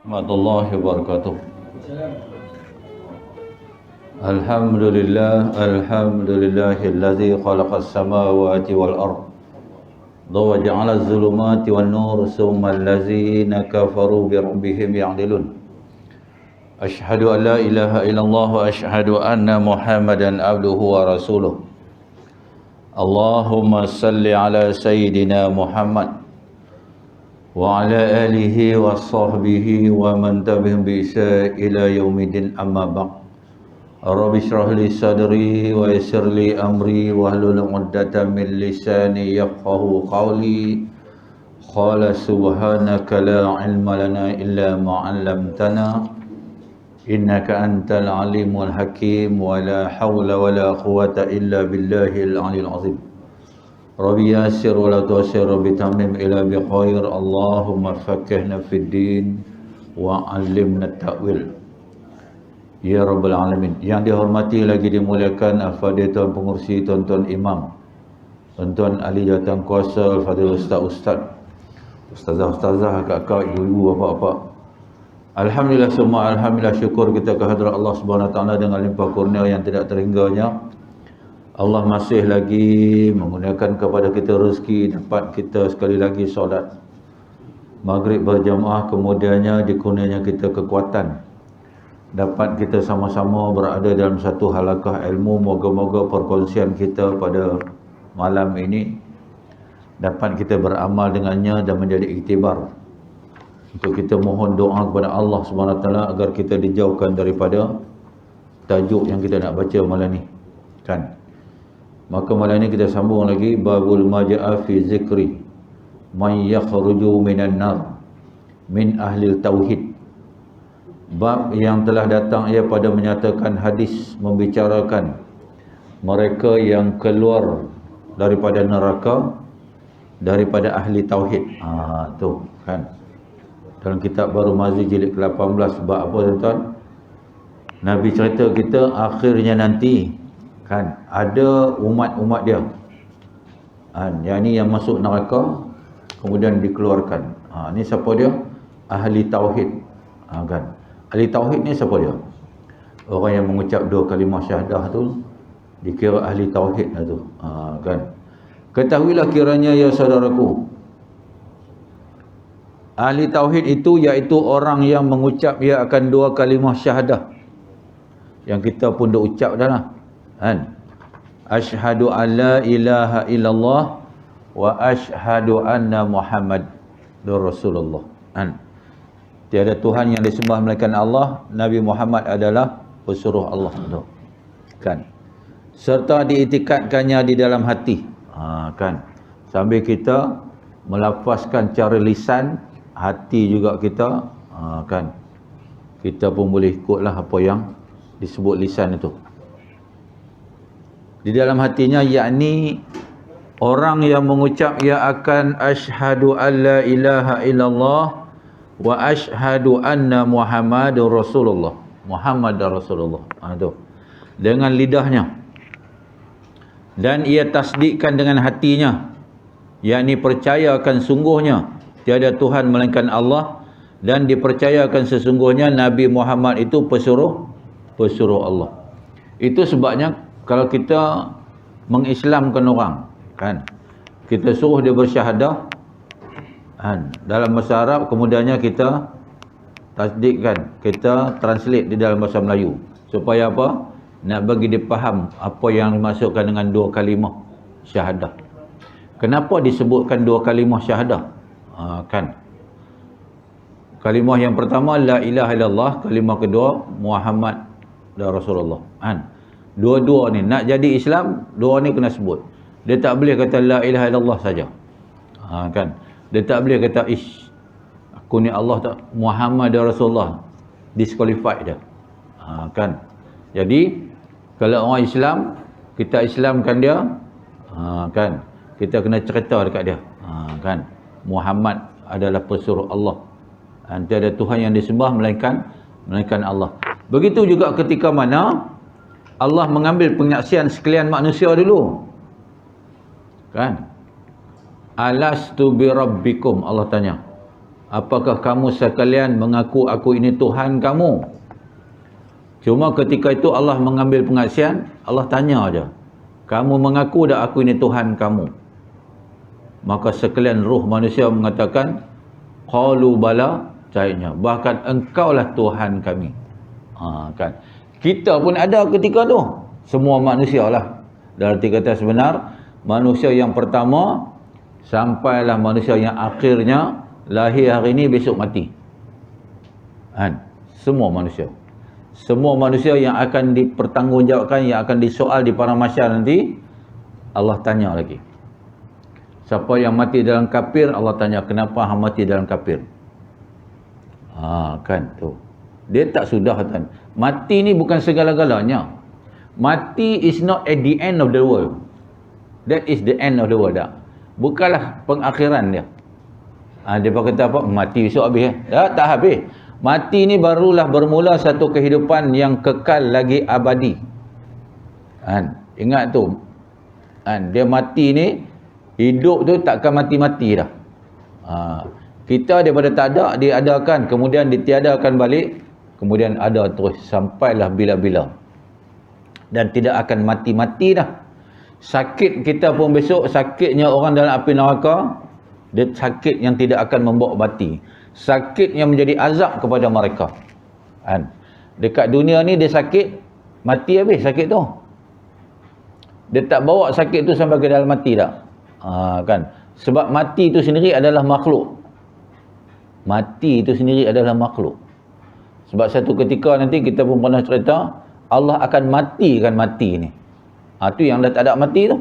warahmatullahi wabarakatuh. Alhamdulillahillazi khalaqas samawati wal ard wa ja'ala az-zulumati wan nur thumma allazina kafaru bi rabbihim ya'dilun. Asyhadu an la ilaha illallah wa asyhadu anna Muhammadan abduhu wa rasuluh. Allahumma salli ala sayyidina Muhammad wa ala alihi wa sahbihi wa man tabi'ahum bi ihsan ila yaumiddin, amma ba'd. Rabbi shrah li sadri wa yassir li amri wa hlul 'uqdatam min lisani yafqahu qawli. Qala subhanaka la ilma lana illa ma 'allamtana innaka antal alimul hakim wa la hawla wa la quwwata illa billahil 'aliyyil 'azim. Rabbi yassir wa la tu'assir, Rabbi tamim ila bi khair. Allahumma faqqihna fid din wa 'allimna at-ta'wil. Ya Rabbal Alamin. Yang dihormati lagi dimuliakan al-Fadhil Tuan Pengurusi, Tuan-Tuan Imam, Tuan-Tuan Ahli Jawatan Kuasa, al-Fadhil Ustaz-Ustaz, Ustazah-Ustazah, Kakak, Ibu-Ibu, Bapak-Bapak. Alhamdulillah, semua Alhamdulillah, syukur kita kehadrat Allah Subhanahu Wa Taala dengan limpah kurnia yang tidak terhingganya. Allah masih lagi menggunakan kepada kita rezeki, dapat kita sekali lagi solat maghrib berjamaah, kemudiannya dikurnianya kita kekuatan, dapat kita sama-sama berada dalam satu halaqah ilmu. Moga-moga perkongsian kita pada malam ini dapat kita beramal dengannya dan menjadi iktibar untuk kita mohon doa kepada Allah SWT agar kita dijauhkan daripada tajuk yang kita nak baca malam ni, kan. Maka malam ni kita sambung lagi babul maja'a fi zikri man yakhruju minan nar min ahlil tauhid. Bab yang telah datang ia pada menyatakan hadis membicarakan mereka yang keluar daripada neraka daripada ahli tauhid. Tu kan. Dalam kitab Baru Mazi jilid ke-18, bab apa tuan-tuan? Nabi cerita kita akhirnya nanti kan ada umat-umat dia. Yang ni yang masuk neraka kemudian dikeluarkan. Ni siapa dia? Ahli tauhid. Kan. Ahli tauhid ni siapa dia? Orang yang mengucap dua kalimah syahadah tu dikira ahli tauhid lah tu. Kan. Ketahuilah kiranya ya saudaraku, ahli tauhid itu iaitu orang yang mengucap ia akan dua kalimah syahadah yang kita pun dah ucap dah lah, kan. Asyhadu an la ilaha illallah wa asyhadu anna Muhammadur Rasulullah, kan. Tiada Tuhan yang disembah melainkan Allah, Nabi Muhammad adalah pesuruh Allah, kan. Serta diiktikadkannya di dalam hati, kan. Sambil kita melafazkan cara lisan, hati juga kita, kan. Kita pun boleh ikutlah apa yang disebut lisan itu. Di dalam hatinya, yakni orang yang mengucap ia akan asyhadu an la ilaha illallah wa asyhadu anna Muhammadur Rasulullah. Muhammadar Rasulullah. Tu. Dengan lidahnya. Dan ia tasdikkan dengan hatinya, yakni percayakan sungguhnya tiada Tuhan melainkan Allah, dan dipercayakan sesungguhnya Nabi Muhammad itu pesuruh Allah. Itu sebabnya kalau kita mengislamkan orang, kan, kita suruh dia bersyahadah, kan, dalam bahasa Arab, kemudiannya kita tasdikkan, kita translate di dalam bahasa Melayu. Supaya apa? Nak bagi dia faham apa yang dimaksudkan dengan dua kalimah syahadah. Kenapa disebutkan dua kalimah syahadah? Kan. Kalimah yang pertama la ilaha illallah, kalimah kedua Muhammad dan Rasulullah, kan. Dua-dua ni nak jadi Islam, dua ni kena sebut. Dia tak boleh kata la ilaha illallah saja. Kan. Dia tak boleh kata aku ni Allah tak, Muhammad dan Rasulullah, disqualified dia. Kan. Jadi kalau orang Islam, kita Islamkan dia, kan, kita kena cerita dekat dia, kan, Muhammad adalah pesuruh Allah, tiada Tuhan yang disembah melainkan Allah. Begitu juga ketika mana Allah mengambil penyaksian sekalian manusia dulu, kan. Alastu bi rabbikum, Allah tanya, apakah kamu sekalian mengaku aku ini Tuhan kamu? Cuma ketika itu Allah mengambil pengaksian, Allah tanya aja, kamu mengaku dah aku ini Tuhan kamu? Maka sekalian ruh manusia mengatakan, qalu bala, cahayanya, bahkan engkaulah Tuhan kami. Kan, kita pun ada ketika tu, semua manusia lah. Dalam arti kata sebenar, manusia yang pertama sampailah manusia yang akhirnya lahir hari ini besok mati. Kan, semua manusia yang akan dipertanggungjawabkan, yang akan disoal di padang mahsyar nanti, Allah tanya lagi. Siapa yang mati dalam kafir, Allah tanya, kenapa hang mati dalam kafir? Kan tu. Dia tak sudah kan. Mati ni bukan segala-galanya. Mati is not at the end of the world. That is the end of the world. Tak? Bukanlah pengakhiran dia. Dia kata apa? Mati besok habis. Tak habis. Mati ni barulah bermula satu kehidupan yang kekal lagi abadi. Ingat tu. Dia mati ni, hidup tu takkan mati-mati dah. Kita daripada tak ada, diadakan, kemudian ditiadakan balik, kemudian ada terus sampailah bila-bila. Dan tidak akan mati-mati dah. Sakit kita pun besok, sakitnya orang dalam api neraka, dia sakit yang tidak akan membawa mati. Sakit yang menjadi azab kepada mereka. Dekat dunia ni dia sakit, mati habis sakit tu. Dia tak bawa sakit tu sampai ke dalam mati tak. Kan? Sebab mati itu sendiri adalah makhluk. Mati itu sendiri adalah makhluk. Sebab satu ketika nanti kita pun pernah cerita, Allah akan matikan mati ni. Tu yang dah tak ada mati tu.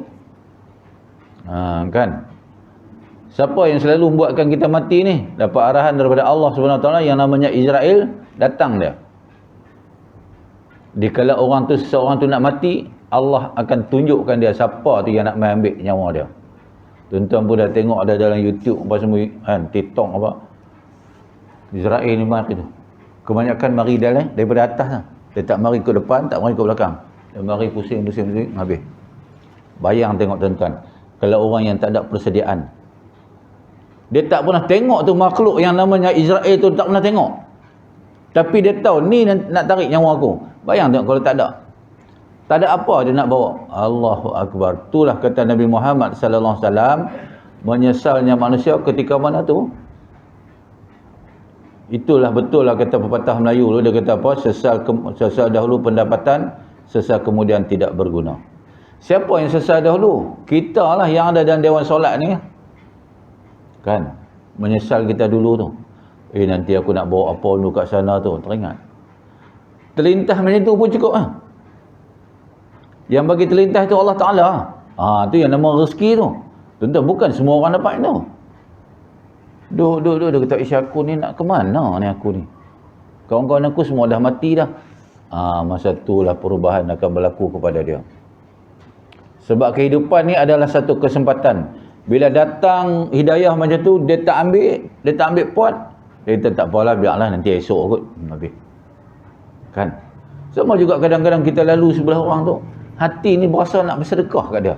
Kan? Siapa yang selalu membuatkan kita mati ni? Dapat arahan daripada Allah SWT yang namanya Israel, datang dia. Dikala seseorang tu nak mati, Allah akan tunjukkan dia siapa tu yang nak main ambil nyawa dia. Tuan-tuan pun dah tengok ada dalam YouTube apa semua, TikTok apa. Israel ni mari tu. Kebanyakan mari daripada atas lah. Dia tak mari ke depan, tak mari ke belakang. Dia mari pusing, habis. Bayang tengok tuan-tuan. Kalau orang yang tak ada persediaan. Dia tak pernah tengok tu makhluk yang namanya Israel tu, tak pernah tengok. Tapi dia tahu ni nak tarik nyawa aku. Bayang tengok kalau tak ada. Tak ada apa dia nak bawa. Allahu Akbar. Itulah kata Nabi Muhammad sallallahu alaihi wasallam, menyesalnya manusia ketika mana tu? Itulah betul lah kata pepatah Melayu tu, dia kata apa? Sesal dahulu pendapatan, sesal kemudian tidak berguna. Siapa yang sesal dahulu? Kita lah yang ada dalam dewan solat ni. Kan? Menyesal kita dulu tu. Nanti aku nak bawa apa dulu kat sana tu, teringat. Terlintas macam tu pun cukup lah. Yang bagi terlintas tu Allah Ta'ala. Tu yang nama rezeki tu. Tentu bukan semua orang dapat tu. Dia kata, aku ni nak ke mana ni aku ni? Kawan-kawan aku semua dah mati dah. Masa itulah perubahan akan berlaku kepada dia. Sebab kehidupan ni adalah satu kesempatan. Bila datang hidayah macam tu, dia tak ambil puat. Dia kata, tak apalah, biarlah nanti esok kot. Habis. Kan? Sama juga kadang-kadang kita lalu sebelah orang tu, hati ni berasa nak bersedekah kat dia.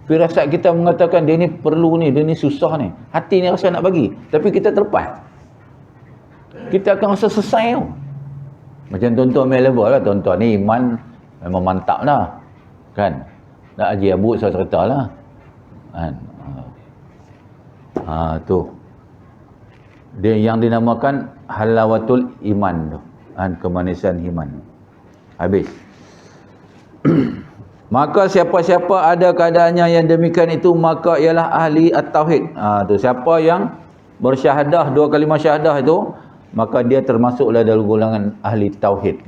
Firasat kita mengatakan dia ni perlu ni, dia ni susah ni. Hati ni rasa nak bagi, tapi kita terlepas. Kita akan rasa selesai tau. Macam tuan-tuan main level lah, tuan-tuan ni iman memang mantap lah. Kan? Nak Haji Abu saya cerita lah. Kan? Tu. Dia yang dinamakan halawatul iman tu. Kemanisan iman. Habis. Maka siapa-siapa ada keadaannya yang demikian itu, maka ialah ahli at-tauhid. Tu siapa yang bersyahadah, 2 kalimah syahadah itu, maka dia termasuklah dalam golongan ahli tauhid.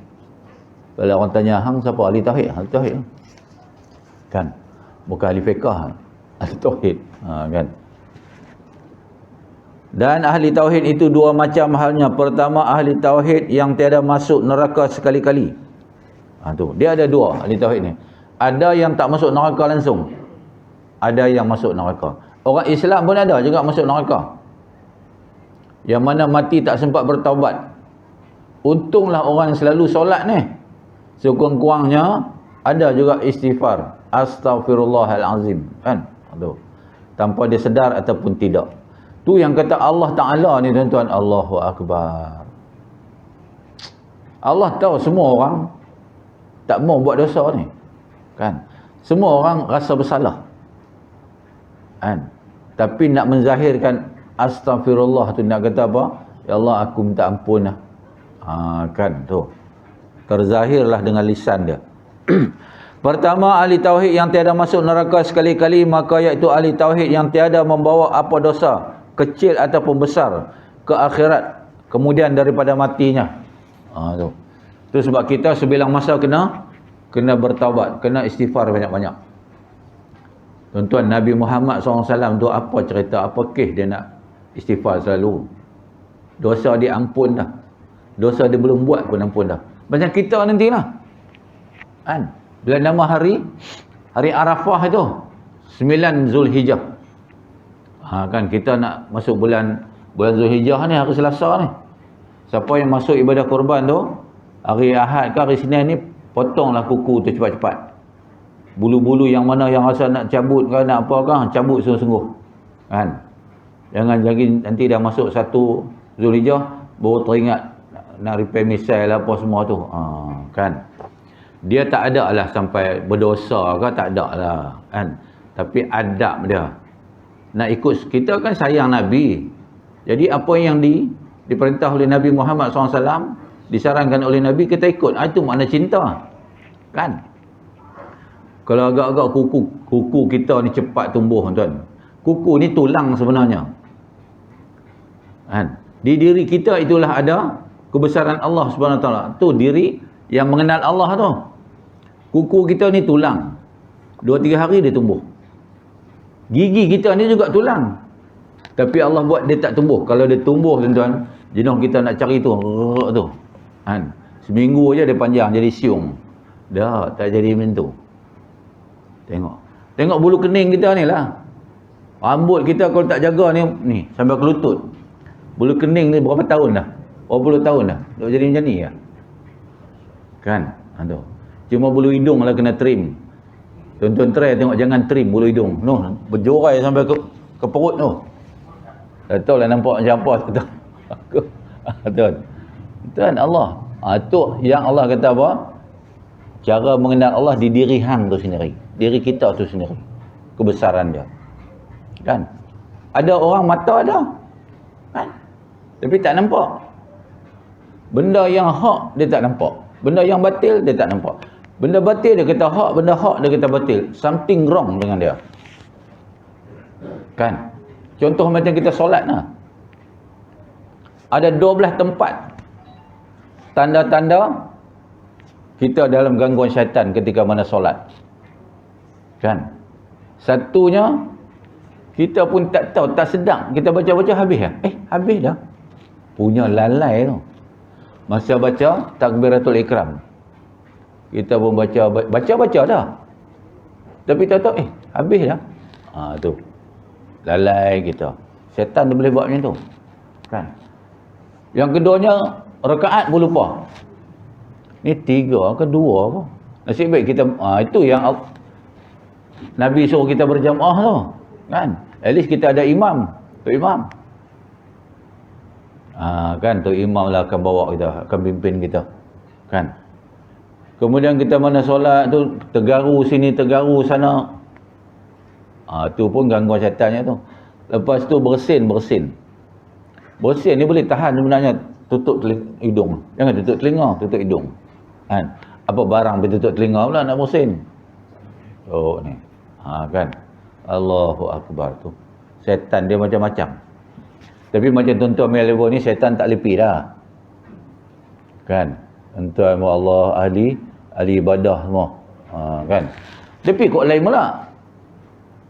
Kalau orang tanya, hang siapa ahli tauhid? Ahli tauhid. Kan? Bukan ahli fiqh, ahli tauhid. Kan? Dan ahli tauhid itu 2 macam halnya. Pertama, ahli tauhid yang tiada masuk neraka sekali-kali. Tu, dia ada 2 ahli tauhid ni. Ada yang tak masuk neraka langsung. Ada yang masuk neraka. Orang Islam pun ada juga masuk neraka. Yang mana mati tak sempat bertaubat. Untunglah orang yang selalu solat ni. Sekurang-kurangnya ada juga istighfar. Astaghfirullahalazim. Kan? Tanpa dia sedar ataupun tidak. Tu yang kata Allah Ta'ala ni tuan-tuan, Allahu Akbar. Allah tahu semua orang tak mau buat dosa ni. Kan? Semua orang rasa bersalah. Kan? Tapi nak menzahirkan astagfirullah tu nak kata apa? Ya Allah, aku minta ampun lah. Kan tu. Terzahirlah dengan lisan dia. Pertama, ahli tauhid yang tiada masuk neraka sekali-kali, maka iaitu ahli tauhid yang tiada membawa apa dosa, kecil ataupun besar, ke akhirat kemudian daripada matinya. Tu. Tu sebab kita sebilang masa kena bertaubat, kena istighfar banyak-banyak. Tuan-tuan, Nabi Muhammad SAW tu apa cerita, apa kes dia nak istighfar selalu. Dosa dia ampun dah. Dosa dia belum buat pun ampun dah. Macam kita nantilah. Kan? Bila nama hari Arafah itu 9 Zulhijjah. Kan kita nak masuk bulan Zulhijjah ni, hari Selasa ni. Siapa yang masuk ibadah korban tu hari Ahad ke hari Senin ni, potonglah kuku tu cepat-cepat. Bulu-bulu yang mana yang rasa nak cabut ke nak apa ke, cabut sungguh-sungguh. Kan? Jangan nanti dah masuk 1 Zulhijjah baru teringat nak repair misal apa semua tu. Kan? Dia tak ada lah sampai berdosa ke, tak ada lah. Kan? Tapi adab dia. Nak ikut, kita kan sayang Nabi. Jadi apa yang diperintah oleh Nabi Muhammad SAW, disarankan oleh Nabi, kita ikut. Itu makna cinta. Kan? Kalau agak-agak kuku kita ni cepat tumbuh, tuan. Kuku ni tulang sebenarnya. Kan? Di diri kita itulah ada kebesaran Allah Subhanahu Wa Taala. Tu diri yang mengenal Allah tu. Kuku kita ni tulang. 2-3 hari dia tumbuh. Gigi kita ni juga tulang. Tapi Allah buat dia tak tumbuh. Kalau dia tumbuh, tuan-tuan, jenuh kita nak cari tu. Kan? Seminggu je dia panjang jadi siung. Dah tak jadi macam tu. Tengok bulu kening kita ni lah. Rambut kita kalau tak jaga ni sampai ke lutut. Bulu kening ni berapa tahun dah? Berapa puluh tahun dah. Dah jadi macam ni ya. Kan? Tu. Cuma bulu hidung lah kena trim. Tuan-tuan try tengok, jangan trim bulu hidung. Berjorai sampai ke perut tu. Tak tahu lah nampak macam apa tu. Tuan Allah. Tu yang Allah kata apa? Cara mengenal Allah di diri hang tu sendiri. Diri kita tu sendiri. Kebesaran dia. Kan? Ada orang mata ada. Kan? Tapi tak nampak. Benda yang hak dia tak nampak. Benda yang batil dia tak nampak. Benda batil dia kata hak, benda hak dia kata batil. Something wrong dengan dia. Kan? Contoh macam kita solat lah. Ada 12 tempat tanda-tanda kita dalam gangguan syaitan ketika mana solat. Kan? Satunya, kita pun tak tahu, tak sedang. Kita baca-baca habis lah. Habis dah. Punya lalai tu. Masa baca takbiratul ikram. Kita pun baca dah. Tapi tak tahu, habis dah. Tu. Lalai kita. Syaitan dia boleh buat macam tu. Kan? Yang keduanya, rakaat pun lupa. Ni 3 ke 2 apa? Nasib baik kita, itu yang Nabi suruh kita berjamaah tu. Kan? At least kita ada imam. Tu imam. Kan? Tu imam lah akan bawa kita, akan pimpin kita. Kan? Kemudian kita mana solat tu, tergaru sini, tergaru sana. Tu pun gangguan syaitannya tu. Lepas tu bersin. Bersin ni boleh tahan sebenarnya. Tutup hidung. Jangan tutup telinga, tutup hidung. Kan? Apa barang bertutup telinga pula nak bersin. Ni. Kan? Allahu Akbar tu. Syaitan dia macam-macam. Tapi macam tuan-tuan Melbourne ni, syaitan tak lepi dah. Kan? Tuan Allah ahli ibadah semua. Kan? Tapi kok lain pula.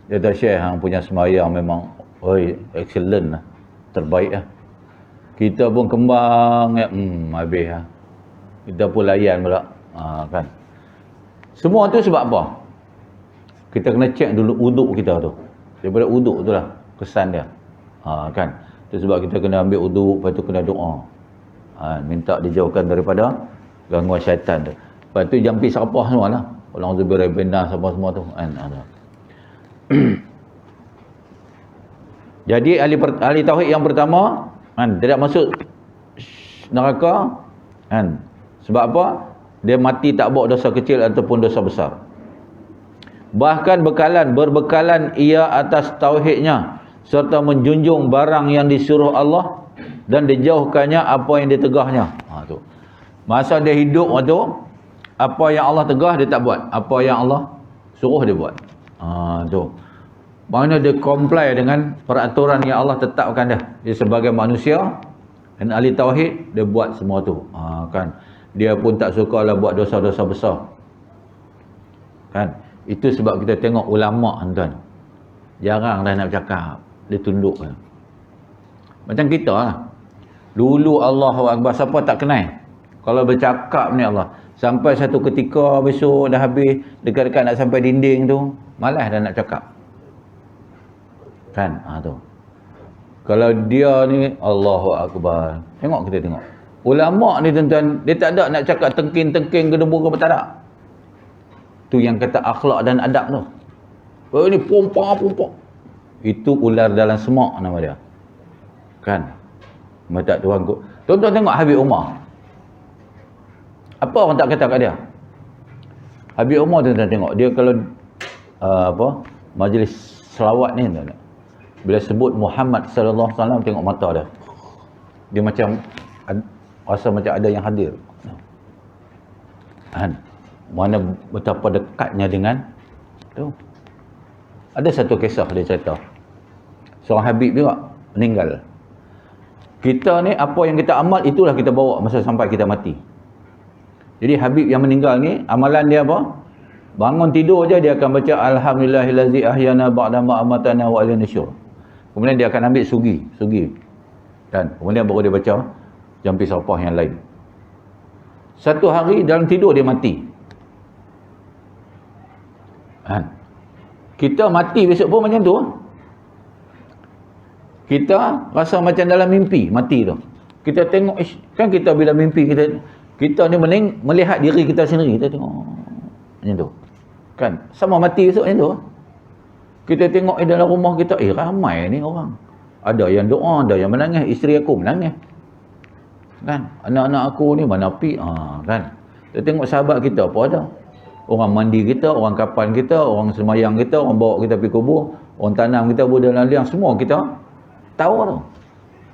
Dia kata, Syekh hang punya semayang memang excellent lah. Terbaik lah. Kita pun kembang habis lah. Kita pun layan pula. Kan? Semua tu sebab apa? Kita kena cek dulu uduk kita tu. Daripada uduk tu lah kesan dia. Kan? Itu sebab kita kena ambil uduk, lepas tu kena doa. Minta dijauhkan daripada gangguan syaitan tu. Lepas tu jampi serapah semua lah. Orang Zubir Ibn Nas semua tu. Kan? Jadi ahli tauhid yang pertama kan tidak masuk neraka kan. Sebab apa? Dia mati tak buat dosa kecil ataupun dosa besar. Bahkan berbekalan ia atas tauhidnya serta menjunjung barang yang disuruh Allah dan dijauhkannya apa yang ditegahnya. Tu. Masa dia hidup tu, apa yang Allah tegah dia tak buat, apa yang Allah suruh dia buat. Tu. Mana dia comply dengan peraturan yang Allah tetapkan dah. Dia sebagai manusia dan ahli tauhid, dia buat semua tu. Kan. Dia pun tak suka lah buat dosa-dosa besar. Kan. Itu sebab kita tengok ulama tuan. Jarang dah nak cakap, dia tunduk. Macam kita lah. Dulu Allahu Akbar, siapa tak kenal? Kalau bercakap ni Allah, sampai satu ketika besok dah habis, dekat-dekat nak sampai dinding tu, malas dah nak cakap. Kan? Tu. Kalau dia ni, Allahu Akbar. Kita tengok. Ulama ni tuan-tuan, dia tak ada nak cakap tengking-tengking gedebu ke tak ada. Tu yang kata akhlak dan adab tu. Oh ni pompa. Itu ular dalam semak nama dia. Kan? Mata tuan ku. Tuan-tuan tengok Habib Umar. Apa orang tak kata kat dia? Habib Umar tuan-tuan tengok. Dia kalau majlis selawat ni tuan-tuan. Bila sebut Muhammad sallallahu alaihi wasallam, tengok mata dia. Dia macam rasa macam ada yang hadir. Kan? Mana betapa dekatnya dengan tu. Ada satu kisah dia cerita. Seorang Habib juga meninggal. Kita ni apa yang kita amal itulah kita bawa masa sampai kita mati. Jadi Habib yang meninggal ni amalan dia apa? Bangun tidur je dia akan baca alhamdulillahillazi ahyana ba'da ma amatana wa ilayhi nusyur. Kemudian dia akan ambil sugi. Kan? Kemudian baru dia baca jampi sarpah yang lain. Satu hari dalam tidur dia mati. Kan? Kita mati besok pun macam tu. Kita rasa macam dalam mimpi mati tu. Kita tengok kan kita bila mimpi kita ni melihat diri kita sendiri, kita tengok macam tu. Kan? Sama mati besok macam tu. Kita tengok dalam rumah kita, ramai ni orang. Ada yang doa, ada yang menangis, isteri aku menangis. Kan? Anak-anak aku ni mana api, kan? Kita tengok sahabat kita apa ada. Orang mandi kita, orang kapan kita, orang semayang kita, orang bawa kita pergi kubur, orang tanam kita dalam liang, semua kita tahu tu.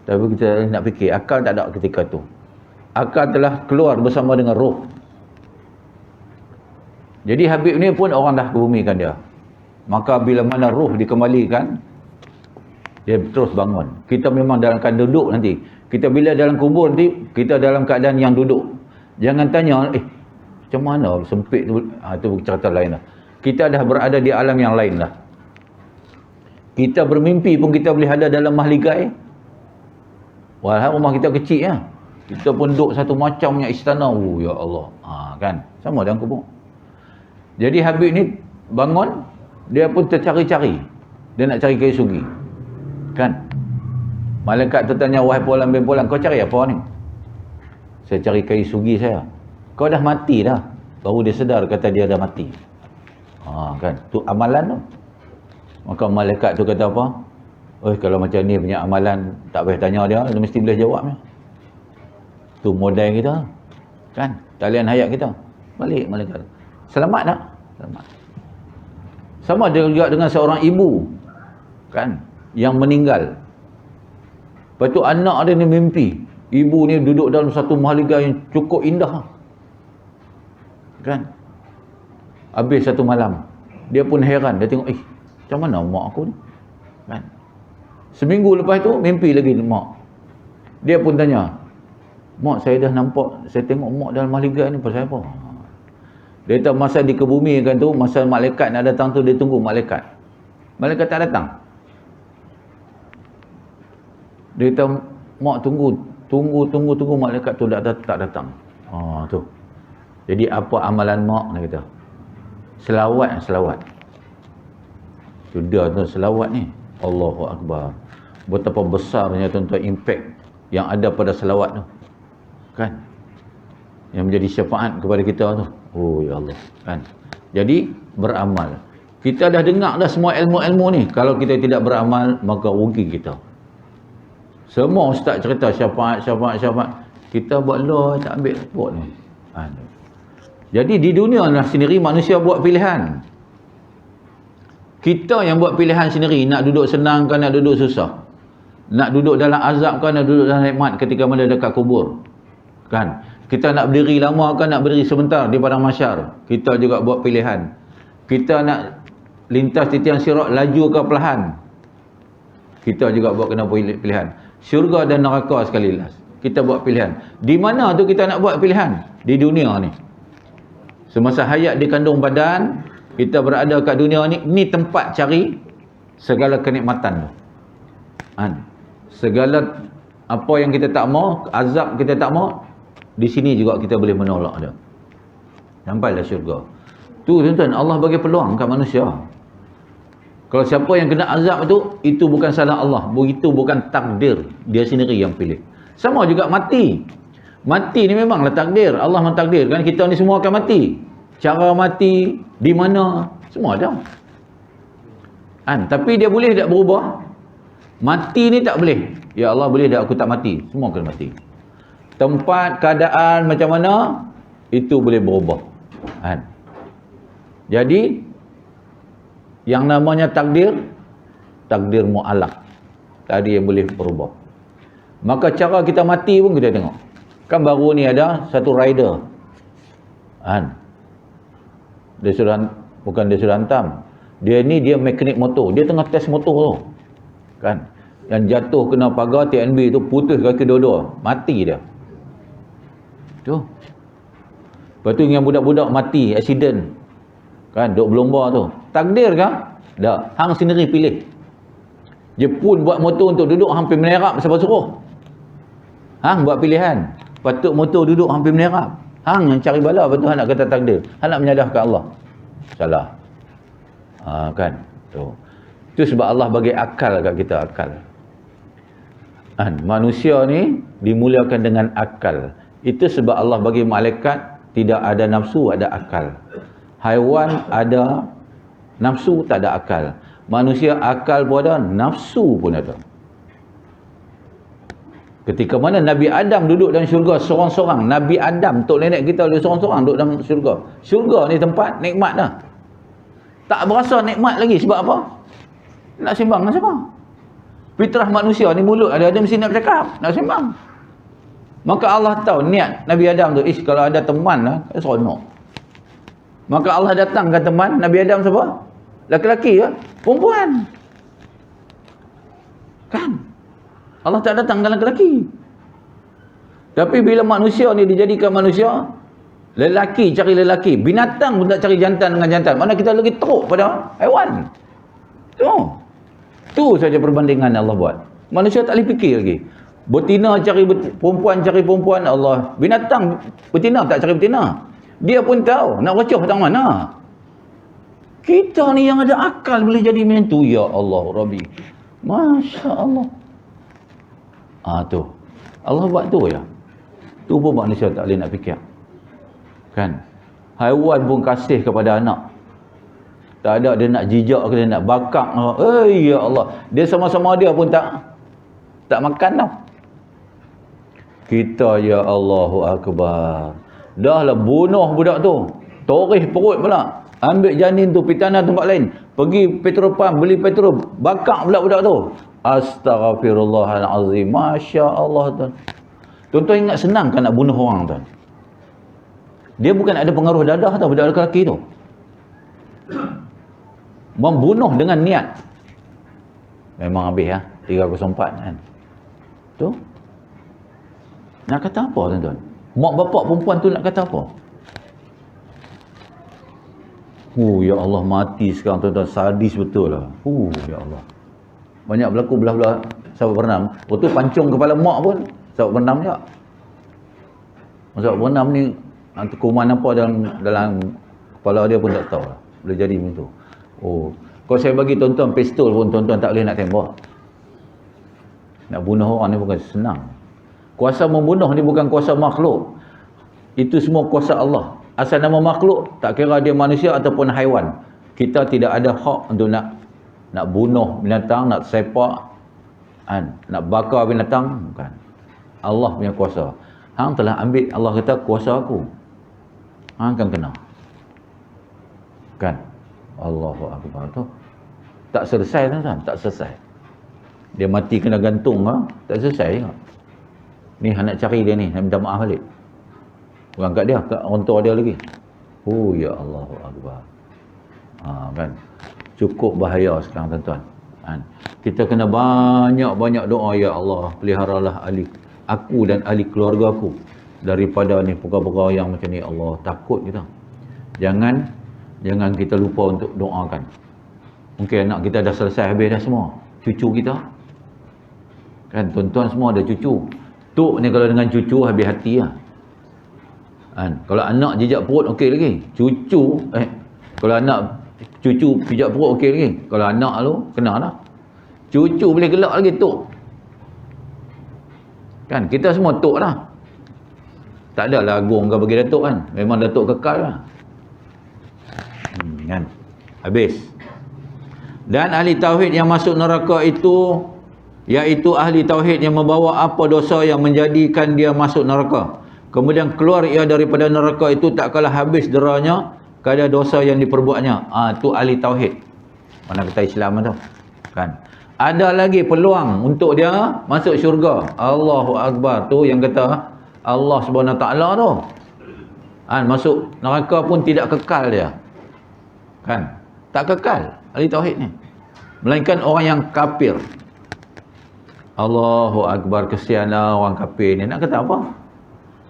Tapi kita nak fikir, akal tak ada ketika tu. Akal telah keluar bersama dengan roh. Jadi Habib ni pun orang dah kebumikan dia. Maka bila mana roh dikembalikan, dia terus bangun. Kita memang dalam keadaan duduk nanti. Kita bila dalam kubur nanti, kita dalam keadaan yang duduk. Jangan tanya, macam mana sempit tu, itu cerita lain lah. Kita dah berada di alam yang lain lah. Kita bermimpi pun kita boleh ada dalam mahligai. Walau rumah kita kecil ya. Kita pun duduk satu macamnya istana. Ya Allah. Kan? Sama dalam kubur. Jadi Habib ni bangun, dia pun tercari-cari. Dia nak cari kayu sugi. Kan? Malaikat tu tanya, wahai Pualang bin Pualang, kau cari apa ni? Saya cari kayu sugi saya. Kau dah mati dah. Baru dia sedar kata dia dah mati. Kan? Tu amalan tu. Maka malaikat tu kata apa? Kalau macam ni punya amalan, tak payah tanya dia mesti boleh jawabnya. Tu modal kita. Kan? Talian hayat kita. Balik malaikat. Selamat tak? Selamat. Sama juga dengan seorang ibu. Kan? Yang meninggal. Lepas tu anak dia ni mimpi. Ibu ni duduk dalam satu mahligai yang cukup indah. Kan? Habis satu malam. Dia pun heran. Dia tengok, macam mana mak aku ni? Kan? Seminggu lepas tu, mimpi lagi mak. Dia pun tanya, mak saya dah nampak, saya tengok mak dalam mahligai ni pasal apa? Dia tahu masa dikebumikan tu, masa malaikat nak datang tu, dia tunggu malaikat. Malaikat tak datang. Dia tahu, mak tunggu malaikat tu tak datang. Tu. Jadi apa amalan mak ni kata? Selawat. Sudah tu selawat ni. Allahu Akbar. Betapa besarnya tuan-tuan impact yang ada pada selawat tu. Kan? Yang menjadi syafaat kepada kita tu. Oh ya Allah. Kan? Jadi beramal. Kita dah dengar dah semua ilmu-ilmu ni. Kalau kita tidak beramal, maka rugi kita. Semua ustaz cerita syafaat. Kita buat law, tak ambil buat ni. Jadi di dunia lah sendiri manusia buat pilihan. Kita yang buat pilihan sendiri, nak duduk senang ke nak duduk susah. Nak duduk dalam azab ke nak duduk dalam nikmat ketika mana dekat kubur. Kan? Kita nak berdiri lama ke nak berdiri sebentar di padang mahsyar. Kita juga buat pilihan. Kita nak lintas di tiang sirat laju ke perlahan. Kita juga buat kena pilihan. Syurga dan neraka sekali last. Kita buat pilihan. Di mana tu kita nak buat pilihan? Di dunia ni. Semasa hayat di kandung badan, kita berada kat dunia ni, ni tempat cari segala kenikmatan tu. Segala apa yang kita tak mau, azab kita tak mau, di sini juga kita boleh menolak dia. Sampailah syurga. Tu tuan-tuan, Allah bagi peluang kat manusia. Kalau siapa yang kena azab tu, itu bukan salah Allah. Itu bukan takdir. Dia sendiri yang pilih. Sama juga mati. Mati ni memanglah takdir. Allah mentakdirkan kita ni semua akan mati. Cara mati, di mana, semua ada. Tapi dia boleh tak berubah? Mati ni tak boleh. Ya Allah, boleh tak aku tak mati? Semua kena mati. Tempat, keadaan macam mana, itu boleh berubah. Jadi, yang namanya takdir mu'alaq. Tadi yang boleh berubah. Maka cara kita mati pun kita tengok. Kan baru ni ada satu rider. Dia sudah, bukan dia sudah hantam. Dia mekanik motor. Dia tengah test motor tu. Kan? Dan jatuh kena pagar TNB tu, putus kaki dua-dua. Mati dia. Tu. Lepas tu yang budak-budak mati, accident. Kan? Duk berlomba tu. Takdir kah? Tak. Hang sendiri pilih. Dia pun buat motor untuk duduk hampir menerap siapa suruh. Hang buat pilihan. Patut motor duduk hampir menerap. Hang yang cari bala, betul hang nak kata takdir. Hang nak menyalahkan Allah. Salah. Kan? Tu. Itu sebab Allah bagi akal kat kita, akal. Manusia ni dimuliakan dengan akal. Itu sebab Allah bagi malaikat tidak ada nafsu, ada akal. Haiwan ada nafsu, tak ada akal. Manusia akal pun ada, nafsu pun ada. Ketika mana Nabi Adam duduk dalam syurga seorang-seorang. Nabi Adam, tok nenek kita dia seorang-seorang duduk dalam syurga. Syurga ni tempat nikmat dah. Tak berasa nikmat lagi. Sebab apa? Nak sembang dengan siapa? Fitrah manusia ni mulut ada mesti nak bercakap, nak sembang. Maka Allah tahu niat Nabi Adam tu, kalau ada teman lah, seronok. Maka Allah datangkan teman Nabi Adam siapa? Laki-laki ya? Perempuan. Kan? Allah tak datangkan lelaki. Tapi bila manusia ni dijadikan manusia, lelaki cari lelaki, binatang pun tak cari jantan dengan jantan. Mana kita lagi teruk pada haiwan. Tu saja perbandingan Allah buat. Manusia tak boleh fikir lagi. Betina cari cari perempuan, Allah. Binatang betina tak cari betina. Dia pun tahu nak rocoh tang mana. Kita ni yang ada akal boleh jadi macam tu. Ya Allah Rabbi. Masya Allah. Tu. Allah buat tu ya. Tu pun manusia tak boleh nak fikir. Kan? Haiwan pun kasih kepada anak. Tak ada dia nak jijak ke dia nak bakak. Ya Allah. Dia sama-sama dia pun tak makan tau. Kita ya Allahu Akbar. Dah lah bunuh budak tu. Torih perut pula. Ambil janin tu pergi tanah tempat lain. Pergi petrol pump beli petrol. Bakak pula budak tu. Astaghfirullahalazim. Masya Allah tuan. Tuan-tuan ingat senang kan nak bunuh orang tuan? Dia bukan ada pengaruh dadah tau budak lelaki tu. Membunuh dengan niat. Memang habis 304 kan. Tu. Nak kata apa tuan-tuan? Mak bapak perempuan tu nak kata apa? Ya Allah, mati sekarang tuan-tuan. Sadis betul lah. Ya Allah. Banyak berlaku belah-belah sahabat berenam. Waktu pancung kepala mak pun sahabat berenam juga. Sahabat berenam ni kuman apa dalam kepala dia pun tak tahu lah. Boleh jadi macam tu. Kalau saya bagi tuan-tuan pistol pun tuan-tuan tak boleh nak tembak. Nak bunuh orang ni bukan senang. Kuasa membunuh ni bukan kuasa makhluk. Itu semua kuasa Allah. Asal nama makhluk, tak kira dia manusia ataupun haiwan. Kita tidak ada hak untuk nak bunuh binatang, nak sepak, kan? Nak bakar binatang, bukan. Allah punya kuasa. Hang telah ambil, Allah kata kuasa aku. Hang akan kena. Kan? Allahu Akbar tu. Tak selesai tuan, tak selesai. Dia mati kena gantung tak selesai. Ni hang nak cari dia ni, nak minta maaf balik. Bukan kat dia, kat orang tua dia lagi. Oh ya Allahu Akbar. Kan? Cukup bahaya sekarang tuan-tuan. Kan? Kita kena banyak-banyak doa, ya Allah, peliharalah aku dan ahli keluarga aku daripada ni perkara-perkara yang macam ni. Allah, takut kita. Jangan kita lupa untuk doakan. Mungkin anak kita dah selesai habis dah semua. Cucu kita. Kan tuan-tuan semua ada cucu. Tok ni kalau dengan cucu habis hati lah. Kan? Kalau anak jejak perut okey lagi. Kalau anak cucu pijak perut okey lagi. Kalau anak lu kena lah. Cucu boleh gelak lagi tok. Kan kita semua tok lah. Tak ada lah agung ke bagi datuk kan. Memang datuk kekal lah. Kan? Habis. Dan ahli tauhid yang masuk neraka itu, iaitu ahli tauhid yang membawa apa dosa yang menjadikan dia masuk neraka. Kemudian keluar ia daripada neraka itu tak kalah habis deranya kadar dosa yang diperbuatnya. Itu ahli tauhid. Mana kata Islam tu. Kan? Ada lagi peluang untuk dia masuk syurga. Allahu Akbar. Tu yang kata Allah Subhanahu Taala tu. Kan? Masuk neraka pun tidak kekal dia. Kan? Tak kekal ahli tauhid ni. Melainkan orang yang kafir. Allahu Akbar, kesianlah orang kafir ni. Nak kata apa?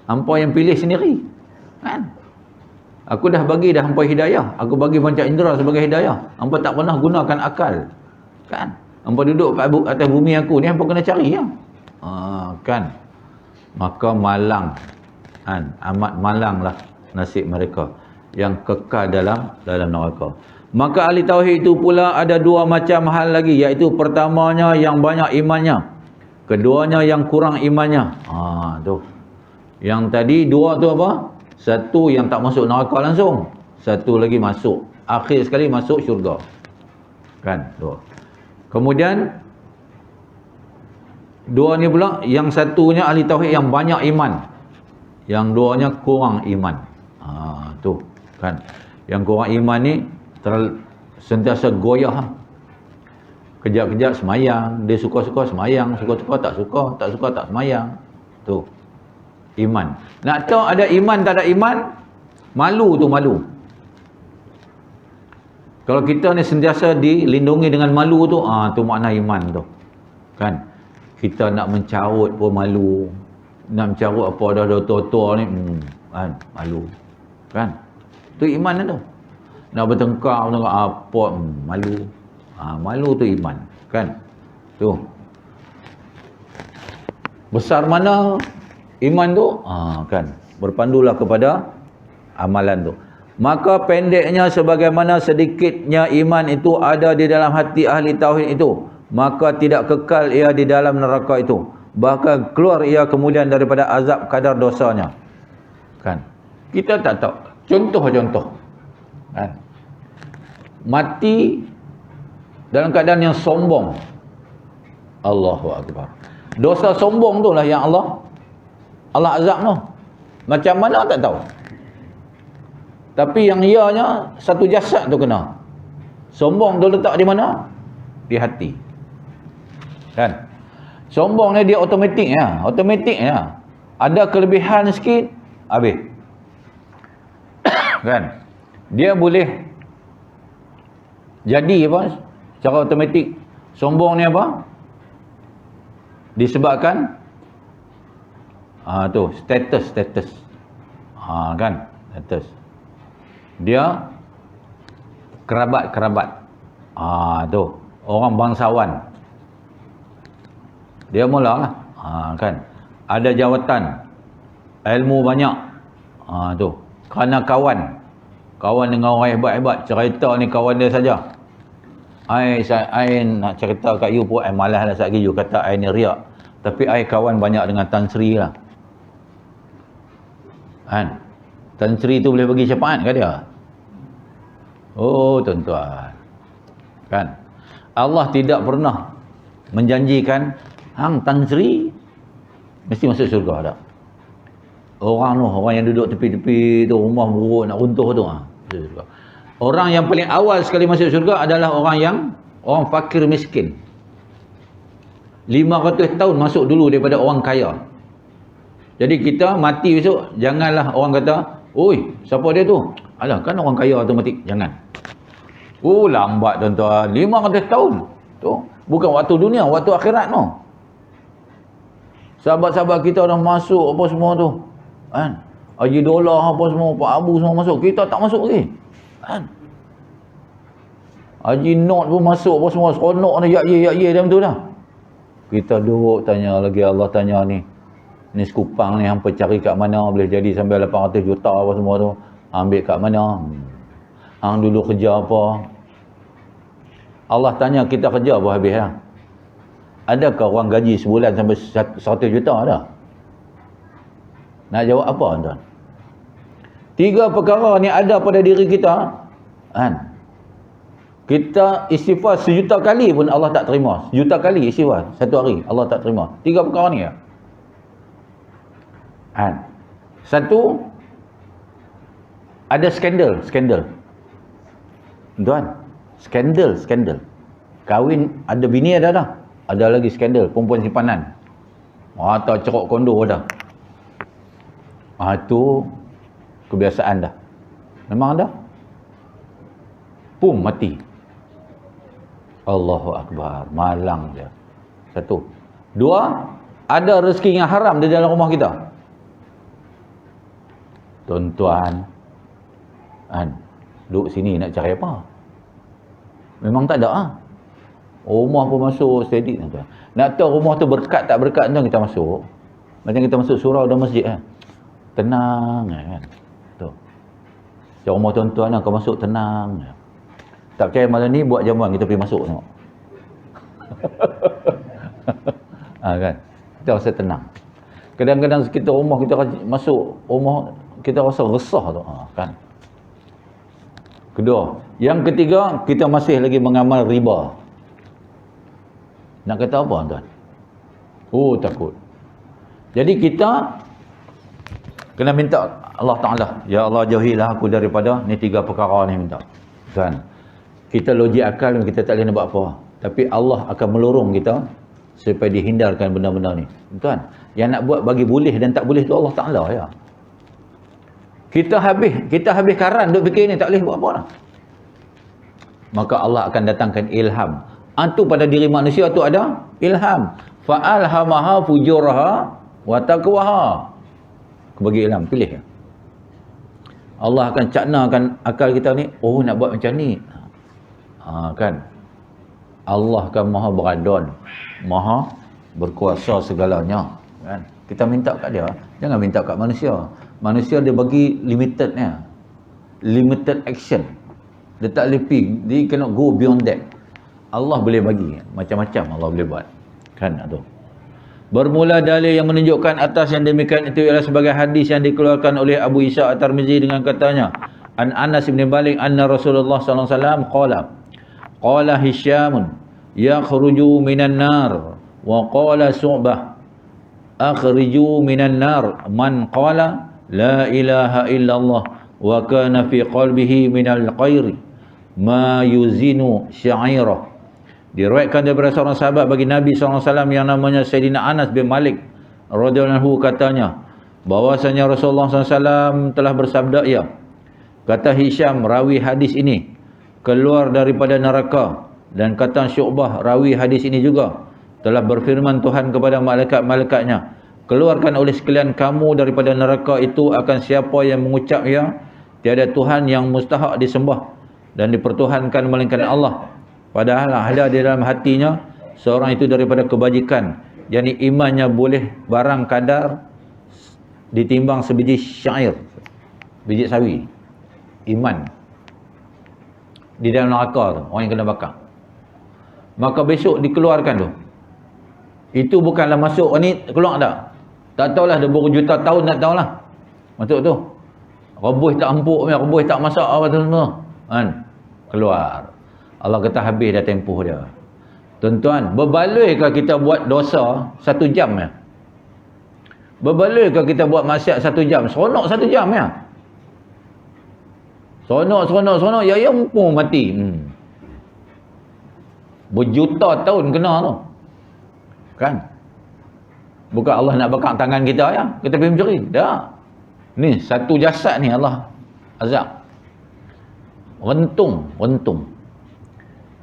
Hampa yang pilih sendiri. Kan? Aku dah bagi dah hampa hidayah. Aku bagi panca indera sebagai hidayah. Hampa tak pernah gunakan akal. Kan? Hampa duduk kat atas bumi aku ni, hampa kena cari ya. Kan? Maka malang. Kan? Amat malanglah nasib mereka yang kekal dalam neraka. Maka ahli tauhid itu pula ada dua macam hal lagi, iaitu pertamanya yang banyak imannya, keduanya yang kurang imannya. Tu. Yang tadi dua tu apa? Satu yang tak masuk neraka langsung, satu lagi masuk, akhir sekali masuk syurga. Kan? Dua. Kemudian dua ni pula, yang satunya ahli tauhid yang banyak iman, yang duanya kurang iman. Tu kan. Yang kurang iman ni sentiasa goyah. Kejap-kejap semayang, dia suka-suka semayang, suka-suka tak suka tak semayang. Tu iman. Nak tahu ada iman tak ada iman? Malu tu malu. Kalau kita ni sentiasa dilindungi dengan malu tu, tu makna iman tu. Kan? Kita nak mencarut pun malu. Nak mencarut apa dah tua-tua ni, kan? Malu. Kan? Tu iman tu. Nak bertengkar apa, malu. Malu tu iman. Kan? Tu. Besar mana iman tu? Kan? Berpandulah kepada amalan tu. Maka pendeknya sebagaimana sedikitnya iman itu ada di dalam hati ahli tauhid itu, maka tidak kekal ia di dalam neraka itu. Bahkan keluar ia kemudian daripada azab kadar dosanya. Kan? Kita tak tahu. Contoh-contoh. Kan? Mati dalam keadaan yang sombong. Allahu Akbar. Dosa sombong tu lah yang Allah azab tu. Macam mana tak tahu. Tapi yang ianya satu jasad tu kena. Sombong tu letak di mana? Di hati. Kan? Sombong ni dia automatik ya. Automatik ya. Ada kelebihan sikit, habis. Kan? Dia boleh jadi apa? Secara automatik. Sombong ni apa? Disebabkan tu status. Kan? Status. Dia kerabat. Tu orang bangsawan. Dia mulalah. Kan? Ada jawatan. Ilmu banyak. Tu. Kerana kawan dengan orang hebat-hebat, cerita ni kawan dia saja. I nak cerita kat you pun malas lah sekali you kata I ni riak. Tapi I kawan banyak dengan Tan Sri lah. Kan? Tan Sri tu boleh bagi syafaat kat dia. Oh tuan-tuan, kan Allah tidak pernah menjanjikan hang Tan Sri mesti masuk syurga tak. Orang yang duduk tepi-tepi tu, rumah buruk nak runtuh tu, masuk syurga. Orang yang paling awal sekali masuk syurga adalah orang fakir miskin. 500 tahun masuk dulu daripada orang kaya. Jadi kita mati besok, janganlah orang kata, oi, siapa dia tu? Alah, kan orang kaya tu mati. Jangan. Oh, lambat tuan-tuan. 500 tahun. Tu, bukan waktu dunia, waktu akhirat tu. Sahabat-sahabat kita dah masuk apa semua tu. Kan? Haji Dollah apa semua, Pak Abu semua masuk. Kita tak masuk lagi. Kan? Haji Not pun masuk apa semua. Seronok ni, yak-ye dia betul dah. Kita duduk tanya lagi, Allah tanya ni. Ni sekupang ni hampa cari kat mana boleh jadi sampai 800 juta apa semua tu. Ambil kat mana? Hang dulu kerja apa? Allah tanya kita kerja apa habis lah. Adakah orang gaji sebulan sampai 100 juta ada? Nak jawab apa tuan? 3 perkara ni ada pada diri kita. Kan? Kita istighfar 1,000,000 kali pun Allah tak terima. 1,000,000 kali istighfar satu hari Allah tak terima. 3 perkara ni ya. Kan? Satu, ada skandal. Tuan, skandal. Kahwin ada bini ada dah. Ada lagi skandal, perempuan simpanan. Atau cerok kondo dah. Itu kebiasaan dah. Memang ada. Pum mati. Allahu Akbar, malang dia. Satu. 2, ada rezeki yang haram di dalam rumah kita. Tuan-tuan, duduk sini nak cari apa? Memang tak ada. Rumah pun masuk steady. Tuan. Nak tahu rumah tu berkat tak berkat, tuan, kita masuk. Macam kita masuk surau dan masjid. Tenang. Kan? Tu. Macam rumah tuan-tuan kau masuk tenang. Tak percaya malam ni buat jamuan, kita pergi masuk tengok. Kan? Kita rasa tenang. Kadang-kadang kita rumah kita masuk rumah kita rasa resah tu, kan. Kedua, yang ketiga, kita masih lagi mengamal riba. Nak kata apa tuan? Oh, takut. Jadi kita kena minta Allah Ta'ala, ya Allah jauhilah aku daripada ni 3 perkara ni, minta. Kan? Kita logik akal kita tak boleh nak buat apa. Tapi Allah akan melurung kita supaya dihindarkan benda-benda ni. Tuan, yang nak buat bagi boleh dan tak boleh tu Allah Ta'ala ya. Kita habis karan duk fikir ni, tak boleh buat apa dah. Maka Allah akan datangkan ilham. Itu pada diri manusia tu ada ilham. Fa'alhamaha fujuraha wa taqwaha. Bagi ilham, pilih. Allah akan caknakan akal kita ni, oh nak buat macam ni. Kan? Allah kan maha beradon, maha berkuasa segalanya. Kan? Kita minta kat dia, jangan minta kat manusia. Manusia dia bagi limitednya, limited action. Dia tak boleh pergi, dia cannot go beyond that. Allah boleh bagi, macam-macam Allah boleh buat. Kan tu. Bermula dalil yang menunjukkan atas yang demikian itu ialah sebagai hadis yang dikeluarkan oleh Abu Isa At-Tirmizi dengan katanya, An Anas bin Malik anna Rasulullah sallallahu alaihi wasallam qala Hisyamun yakhruju minan nar wa qala Su'bah akhriju minan nar man qala la ilaha illallah wa kana fi qalbihi minal khairi ma yuzinu sya'irah. Diriwayatkan daripada seorang sahabat bagi Nabi SAW yang namanya Sayyidina Anas bin Malik radhiyallahu anhu, katanya bahwasanya Rasulullah SAW telah bersabda, ya, kata Hisham rawi hadis ini, keluar daripada neraka, dan kata Syu'bah rawi hadis ini juga, telah berfirman Tuhan kepada malaikat-malaikatnya, keluarkan oleh sekalian kamu daripada neraka itu akan siapa yang mengucap ya tiada Tuhan yang mustahak disembah dan dipertuhankan melainkan Allah, padahal ada di dalam hatinya seorang itu daripada kebajikan, yakni imannya boleh barang kadar ditimbang sebiji syair, biji sawi. Iman di dalam neraka tu, orang yang kena bakar, maka besok dikeluarkan tu. Itu bukanlah masuk ni keluar tak tahulah, dah berjuta tahun tak tahulah masuk tu. Rebus tak empuk, rebus tak masak apa tu semua, kan? keluar. Allah kata habis dah tempoh dia. Tuan-tuan, berbaloikah kita buat dosa 1 jam ya? Berbaloikah kita buat maksiat 1 jam? Seronok 1 jam ya? Seronok, ya mumpung mati. Berjuta tahun kena tu. Kan? Bukan Allah nak bekak tangan kita ya. Kita pergi mencuri. Dah. Ni satu jasad ni Allah azab. Rentung.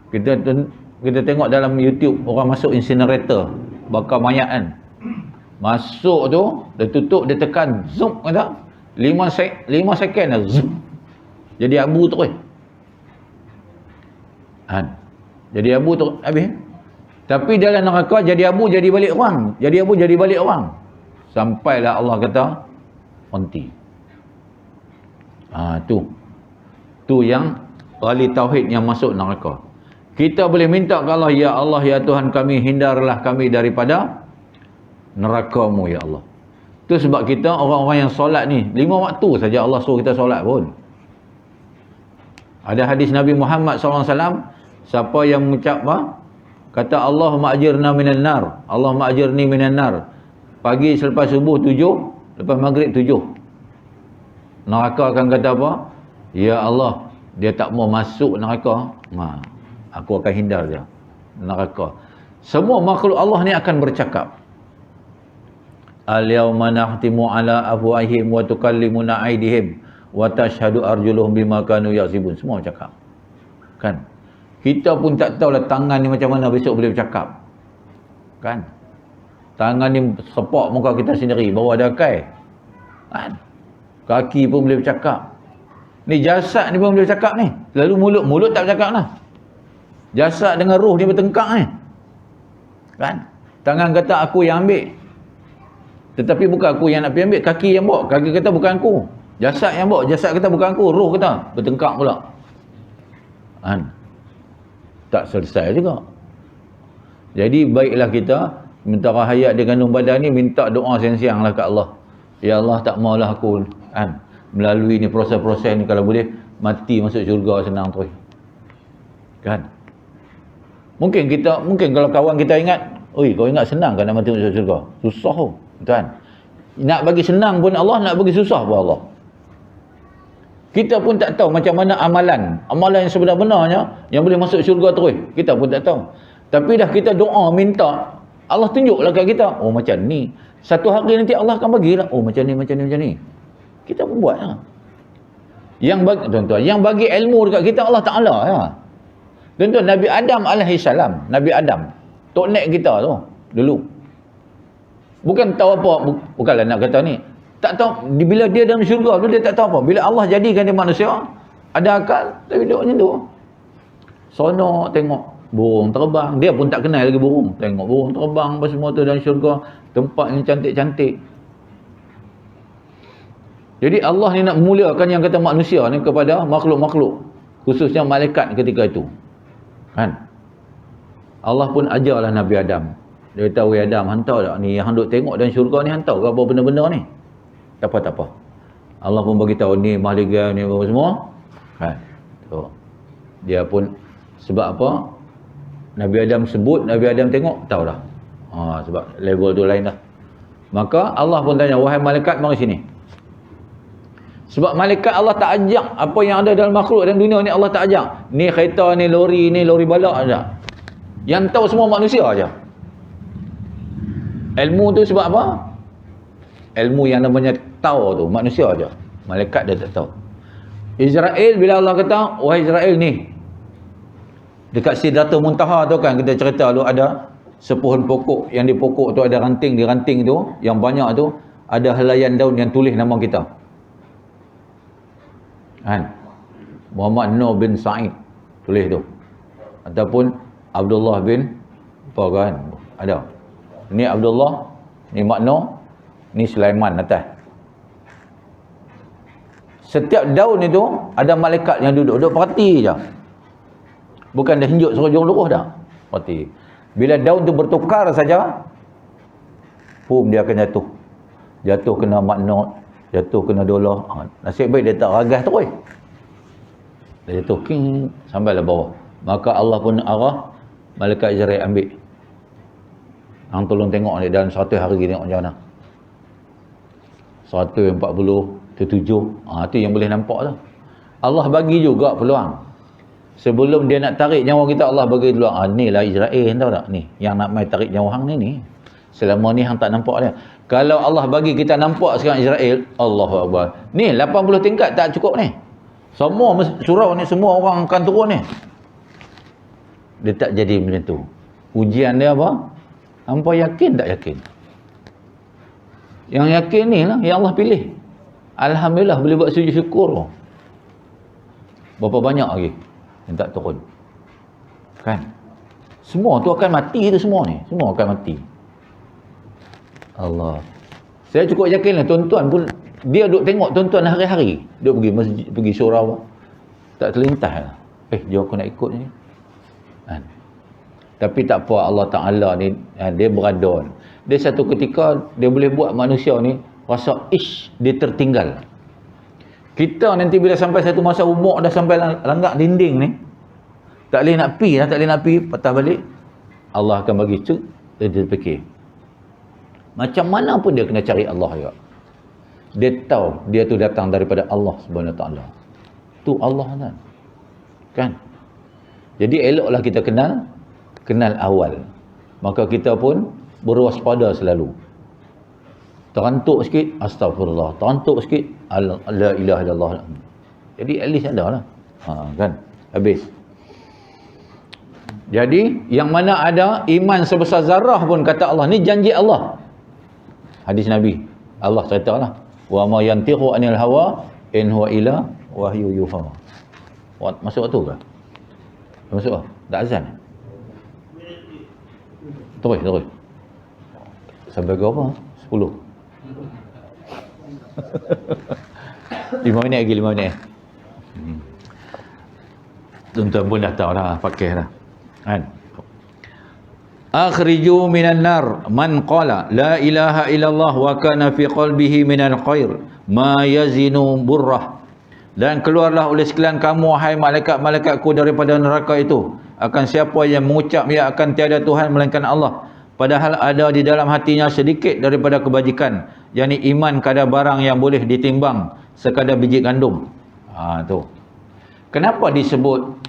Kita tengok dalam YouTube orang masuk incinerator, bakar mayat kan. Masuk tu, dia tutup, dia tekan zoom kata 5 second dah zoom. Jadi abu terus. Kan? Jadi abu terus habis. Tapi dalam neraka jadi abu jadi balik orang. Jadi abu jadi balik orang. Sampailah Allah kata berhenti. Tu yang ahli tauhid yang masuk neraka. Kita boleh minta ke Allah, ya Allah ya Tuhan kami, hindarlah kami daripada neraka-Mu ya Allah. Tu sebab kita orang-orang yang solat ni 5 waktu saja Allah suruh kita solat pun. Ada hadis Nabi Muhammad SAW, siapa yang mengucap apa? Kata Allahumma ajirna minan nar, Allahumma ajirni minan nar. Pagi selepas subuh 7, lepas maghrib 7. Neraka akan kata apa? Ya Allah, dia tak mau masuk neraka. Aku akan hindar dia neraka. Semua makhluk Allah ni akan bercakap. Al-yawma nahtimu ala afwahihim wa tukallimuna aydihim wa tashhadu arjuluhum bima kanu yaksibun. Semua bercakap. Kan? Kita pun tak tahulah tangan ni macam mana besok boleh bercakap. Kan? Tangan ni sepak muka kita sendiri, baru ada akai. Kan? Kaki pun boleh bercakap. Ni jasad ni pun boleh bercakap ni. Lalu mulut tak bercakap lah. Jasad dengan roh ni bertengkar ni. Kan? Tangan kata aku yang ambil. Tetapi bukan aku yang nak pergi ambil, kaki yang bawa. Kaki kata bukan aku. Jasad yang bawa, jasad kata bukan aku, roh kata bertengkar pula. Kan? Tak selesai juga. Jadi baiklah kita minta rahayat di kandung badan ni, minta doa siang-siang lah kat Allah. Ya Allah, tak maulah aku kan melalui ni proses-proses ni, kalau boleh mati masuk syurga senang terus. Kan? Mungkin kalau kawan kita ingat, oi kau ingat senang kan nak mati masuk syurga? Susah tu, kan? Nak bagi senang pun Allah, nak bagi susah pun Allah. Kita pun tak tahu macam mana amalan yang sebenar-benarnya yang boleh masuk syurga terus. Kita pun tak tahu. Tapi dah kita doa minta, Allah tunjuklah kat kita. Oh macam ni. Satu hari nanti Allah akan bagilah. Oh macam ni. Kita pun buatlah. Tuan-tuan, yang bagi ilmu dekat kita Allah Ta'ala ya. Tuan-tuan, Nabi Adam alaihissalam, Nabi Adam, tok nek kita tu dulu. Bukan tahu apa, bukanlah nak kata ni. Tak tahu, bila dia dalam syurga tu dia tak tahu apa. Bila Allah jadikan dia manusia, ada akal, tapi duduk macam tu. Sonok tengok burung terbang, dia pun tak kenal lagi burung. Tengok burung terbang apa semua tu dalam syurga, tempat yang cantik-cantik. Jadi Allah ni nak memulakan yang kata manusia ni kepada makhluk-makhluk, khususnya malaikat ketika itu. Kan? Allah pun ajarlah Nabi Adam. Dia kata, "Wei Adam, hantar tak ni yang duk tengok dalam syurga ni, hantar ke apa benda-benda ni?" Tak apa. Allah pun bagi tahu ni mahligai ni apa semua. Kan? So, dia pun sebab apa? Nabi Adam sebut, Nabi Adam tengok, tahu dah. Sebab level tu lain dah. Maka Allah pun tanya, "Wahai malaikat, mari sini." Sebab malaikat Allah tak ajak apa yang ada dalam makhluk dalam dunia ni, Allah tak ajak. Ni kereta, ni lori balak aja. Yang tahu semua manusia aja. Ilmu tu sebab apa? Ilmu yang namanya tahu tu manusia aja. Malaikat dia tak tahu. Israel, bila Allah kata, "Wahai Israel ni, dekat Sidratul Muntaha tu kan kita cerita lu ada sepohon pokok, yang di pokok tu ada ranting, di ranting tu yang banyak tu ada helaian daun yang tulis nama kita. Kan? Muhammad Nur bin Said tulis tu. Ataupun Abdullah bin apa kan? Ada. Ni Abdullah, ni Makno, ni Sulaiman atas. Setiap daun itu ada malaikat yang duduk perhati je. Bukan dah hinjuk suruh jom luruh dah. Perhati. Bila daun tu bertukar saja, dia akan jatuh. Jatuh kena Makno, jatuh kena Dolah. Nasib baik dia tak ragas terus. Dia jatuh king sampailah bawah. Maka Allah pun arah malaikat Israel ambil. Hang tolong tengok ni dalam 100 hari tengok macam mana. 147 tu yang boleh nampak tu. Allah bagi juga peluang. Sebelum dia nak tarik nyawa kita, Allah bagi peluang. Ni lah Israel, tahu tak? Ni yang nak mai tarik nyawa hang ni. Selama ni hang tak nampak dia. Kalau Allah bagi kita nampak sekarang Israel, Allahu Akbar. Ni 80 tingkat tak cukup ni. Semua surau ni semua orang akan turun ni. Dia tak jadi macam tu. Ujian dia apa? Hampa yakin tak yakin? Yang yakin ni lah yang Allah pilih. Alhamdulillah boleh buat sujud syukur. Berapa banyak lagi yang tak turun? Kan? Semua tu akan mati tu semua ni. Semua akan mati. Allah. Saya cukup yakin lah tuan-tuan pun dia duk tengok tuan-tuan hari-hari. Dia pergi masjid, pergi surau. Tak terlintas lah. Jom aku nak ikut ni. Kan? Tapi tak apa, Allah Ta'ala ni dia berada. Dia satu ketika dia boleh buat manusia ni rasa dia tertinggal. Kita nanti bila sampai satu masa umur dah sampai langgak dinding ni, tak boleh nak pi dah, tak boleh nak pi, patah balik, Allah akan bagi cuk, dia fikir macam mana pun dia kena cari Allah juga. Dia tahu dia tu datang daripada Allah Subhanahu Wa Taala. Tu Allah kan. Jadi eloklah kita kenal awal. Maka kita pun berwaspada selalu. Terantuk sikit, astagfirullah. Terantuk sikit, la ilaha illallah. Jadi at least ada lah. Kan? Habis. Jadi yang mana ada iman sebesar zarah pun kata Allah. Ni janji Allah. Hadis Nabi. Allah ceritalah. Wa ma yantiqu anil hawa in huwa illa wahyu yuha. Masuk waktu ke? Masuk lah. Dah azan. Terus. Sampai ke apa? 10. 5 minit lagi, 5 minit. Tuan-tuan pun dah tahu dah, pakai dah. Kan? Akhriju minan nar man qala la ilaha illallah wa kana fi qalbihi minal khair ma yazinu burrah. Dan keluarlah oleh sekalian kamu hai malaikat-malaikatku daripada neraka itu akan siapa yang mengucap ya akan tiada Tuhan melainkan Allah, padahal ada di dalam hatinya sedikit daripada kebajikan, yakni iman kadar barang yang boleh ditimbang sekadar biji gandum. Tu. Kenapa disebut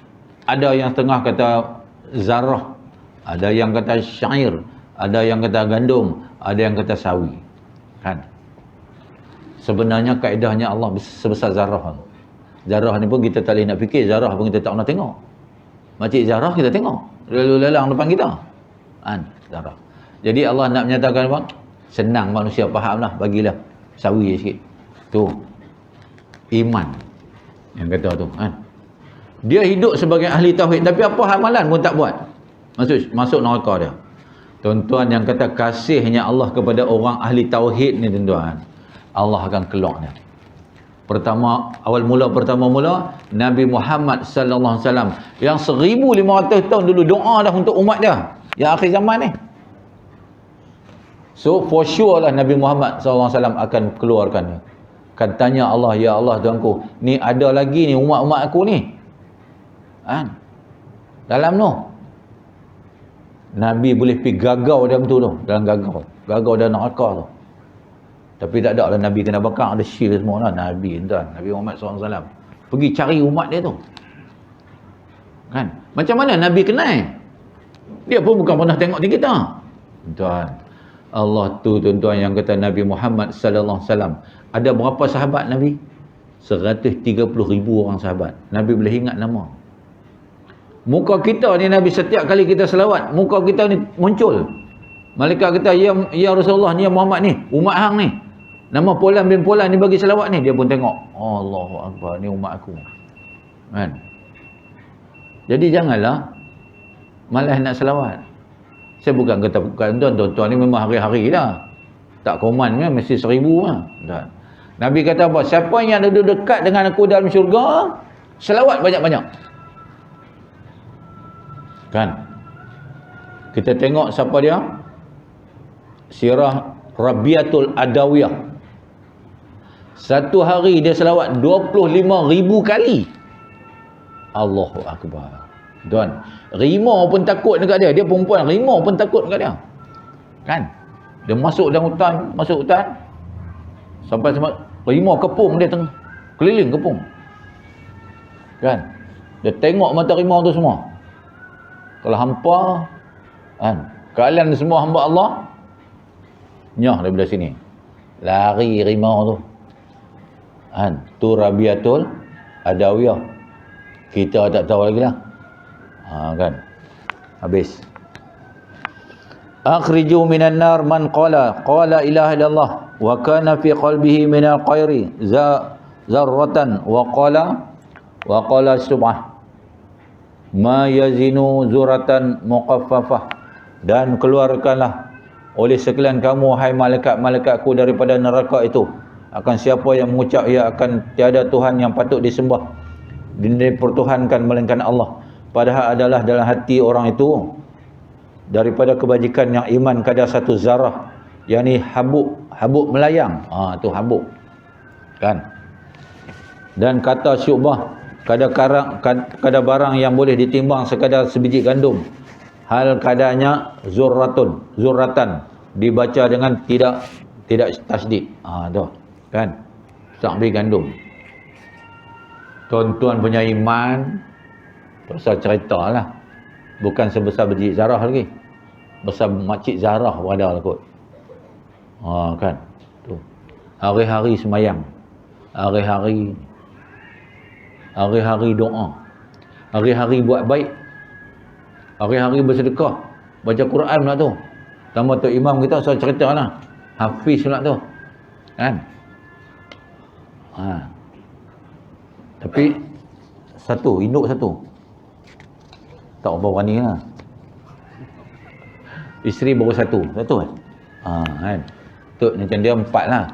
ada yang tengah kata zarah, ada yang kata syair, ada yang kata gandum, ada yang kata sawi. Kan? Sebenarnya kaedahnya Allah sebesar zarah. Zarah ni pun kita tak boleh nak fikir, zarah pun kita tak pernah tengok. Makcik zarah kita tengok, lalu-lalang depan kita. Kan? Zarah. Jadi Allah nak menyatakan apa? Senang manusia faham lah, bagilah sawi sikit. Tu. Iman. Yang kata tu. Kan? Dia hidup sebagai ahli tauhid, tapi apa amalan pun tak buat. Masuk neraka dia. Tuan-tuan yang kata kasihnya Allah kepada orang ahli tauhid ni tuan-tuan, Allah akan keluar dia. Pertama mula Nabi Muhammad sallallahu alaihi wasallam yang 1500 tahun dulu doa dah untuk umat dia yang akhir zaman ni. So for sure lah Nabi Muhammad sallallahu alaihi wasallam akan keluarkan dia. Akan tanya Allah, ya Allah Tuanku, ni ada lagi ni umat-umat aku ni. Kan? Dalam tu Nabi boleh pergi gagau dia betul tu, dalam gagau dan neraka tu. Tapi tak ada lah Nabi kena bakar, ada syir semua lah. Nabi tuan, Nabi Muhammad SAW pergi cari umat dia tu. Kan? Macam mana Nabi kenal? Dia pun bukan pernah tengok di kita. Tuan, Allah tu tuan-tuan yang kata Nabi Muhammad SAW ada berapa sahabat Nabi? 130,000 orang sahabat. Nabi boleh ingat nama. Muka kita ni Nabi setiap kali kita selawat, muka kita ni muncul. Malaikat kata, ya Rasulullah ni, ya Muhammad ni, umat hang ni. Nama Polan bin Polan ni bagi selawat ni. Dia pun tengok, Allahu Akbar, ni umat aku. Kan? Jadi janganlah malas nak selawat. Saya bukan kata tuan-tuan ni memang hari-hari dah. Tak koman kan, mesti 1000 lah. Dan Nabi kata apa? Siapa yang duduk dekat dengan aku dalam syurga, selawat banyak-banyak. Kan? Kita tengok siapa dia? Sirah Rabiatul Adawiyah. Satu hari dia selawat 25,000 kali. Allahu Akbar. Tuan, rimau pun takut dekat dia. Dia perempuan, rimau pun takut dekat dia. Kan? Dia masuk dalam hutan, sampai rimau kepung dia tengah keliling kepung. Kan? Dia tengok mata rimau tu semua. Kalau hampa, kan? Kalian semua hamba Allah, nyah daripada sini. Lari rimau tu. Kan? Tu Rabiatul Adawiyah. Kita tak tahu lagi lah. Kan? Habis. Akhriju minan nar man qala ilaha illallah wa kana fi qalbihi minal khairi zarratan wa qala subhah ma yazinu zuratan muqaffafah. Dan keluarkanlah oleh sekalian kamu hai malaikat-malaikatku daripada neraka itu akan siapa yang mengucap ia akan tiada Tuhan yang patut disembah dipertuhankan melainkan Allah, padahal adalah dalam hati orang itu daripada kebajikan yang iman kadar satu zarah, yakni habuk melayang. Tu habuk. Kan? Dan kata syubhah kadar barang yang boleh ditimbang sekadar sebiji gandum, hal kadarnya zurratan dibaca dengan tidak tasdid. Tu kan, tak beri gandum. Tuan-tuan punya iman pasal cerita lah, bukan sebesar biji zarah lagi, besar makcik zarah pada lah kot. Kan tu, hari-hari semayang, hari-hari doa, hari-hari buat baik, hari-hari bersedekah, baca Quran pula tu. Tambah tu imam kita saya cerita lah, hafiz pula tu. Kan? Tapi induk satu. Tak apa berani lah. Isteri baru satu kan? Kan? Tu macam dia 4 lah.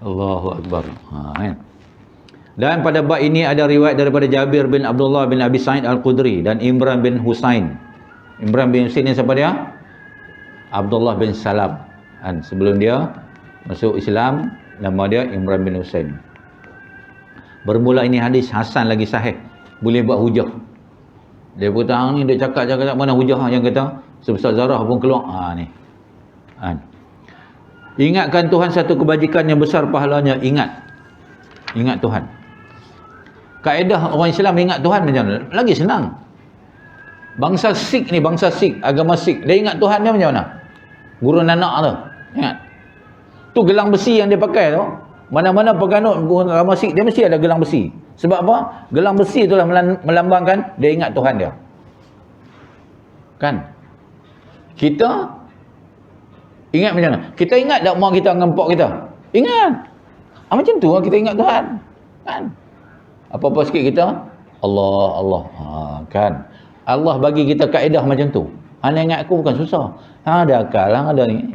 Allahu Akbar. Kan? Dan pada bab ini ada riwayat daripada Jabir bin Abdullah bin Abi Sa'id Al-Khudri dan Imran bin Husain. Imran bin Husain ni siapa dia? Abdullah bin Salam. Kan? Sebelum dia masuk Islam, nama dia Imran bin Husain. Bermula ini hadis hasan lagi sahih, boleh buat hujah. Dia berkata ni dia cakap mana hujah yang kata sebesar zarah pun keluar. Ni. Kan? Ingatkan Tuhan satu kebajikan yang besar pahalanya. Ingat Tuhan. Kaedah orang Islam ingat Tuhan macam mana? Lagi senang. Bangsa Sikh ni, agama Sikh, dia ingat Tuhan dia macam mana? Guru Nanak tu. Ingat. Tu gelang besi yang dia pakai tu. Mana-mana penganut agama Sikh dia mesti ada gelang besi. Sebab apa? Gelang besi itulah melambangkan dia ingat Tuhan dia. Kan? Kita ingat macam mana? Kita ingat tak mak kita dengan pak kita? Ingat. Macam tu lah kita ingat Tuhan. Kan? Apa-apa sikit kita Allah. Kan? Allah bagi kita kaedah macam tu. Hang ingat aku bukan susah. Hang ada akal, hang ada ni.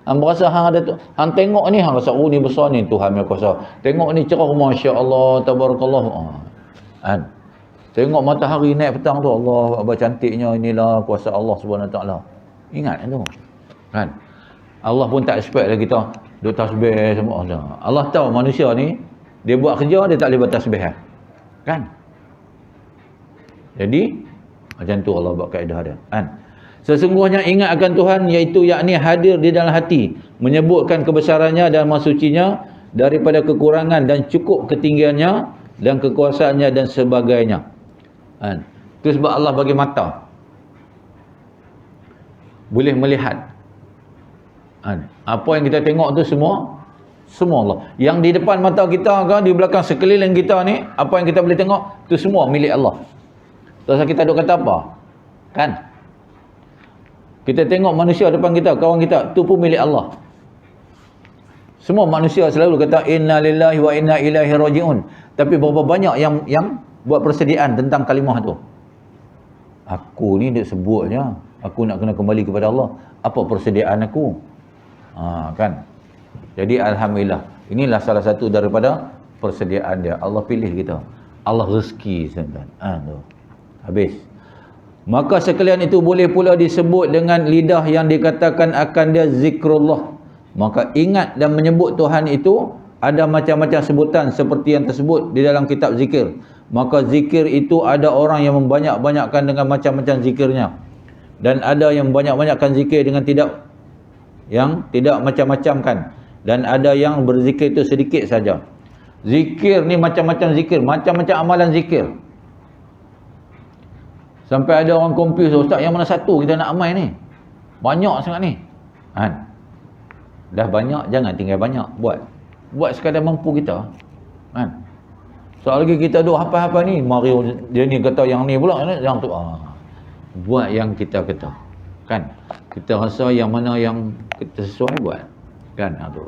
Hang berasa hang ada tu. Hang tengok ni hang rasa ni besar ni Tuhan yang kuasa. Tengok ni cerah, masya-Allah, tabarakallah. Kan? Tengok matahari naik petang tu, Allah apa cantiknya, inilah kuasa Allah Subhanahu Wa Taala. Ingat tu. Kan? Allah pun tak expect lagi kita duk tasbih semua. Allah tahu manusia ni dia buat kerja dia tak boleh buat tasbih. Kan? Jadi macam tu Allah buat kaedah dia. Kan? Sesungguhnya ingat akan Tuhan, iaitu yakni hadir di dalam hati, menyebutkan kebesarannya dan maha-sucinya daripada kekurangan dan cukup ketinggiannya dan kekuasaannya dan sebagainya. Kan? Itu sebab Allah bagi mata, boleh melihat. Kan? Apa yang kita tengok tu semua Allah. Yang di depan mata kita ke, di belakang sekeliling kita ni, apa yang kita boleh tengok tu semua milik Allah. Terus kita duk kata apa? Kan? Kita tengok manusia depan kita, kawan kita, tu pun milik Allah. Semua manusia selalu kata inna lillahi wa inna ilaihi raji'un. Tapi berapa banyak yang buat persediaan tentang kalimah tu? Aku ni dia sebutnya, aku nak kena kembali kepada Allah. Apa persediaan aku? Kan? Jadi alhamdulillah, inilah salah satu daripada persediaan dia. Allah pilih kita. Allah rezeki tuan-tuan. Habis. Maka sekalian itu boleh pula disebut dengan lidah yang dikatakan akan dia zikrullah. Maka ingat dan menyebut Tuhan itu ada macam-macam sebutan seperti yang tersebut di dalam kitab zikir. Maka zikir itu ada orang yang membanyak-banyakkan dengan macam-macam zikirnya. Dan ada yang banyak-banyakkan zikir dengan tidak macam-macamkan. Dan ada yang berzikir itu sedikit saja. Zikir ni macam-macam zikir, macam-macam amalan zikir. Sampai ada orang confuse, ustaz yang mana satu kita nak amal ni? Banyak sangat ni. Dah banyak, jangan tinggal banyak. Buat sekadar mampu kita. Soal lagi kita duk hafal-hafal ni, mari dia ni kata yang ni pula, yang tu. Buat yang kita kata. Kan? Kita rasa yang mana yang kita sesuai buat. Kan? Tu.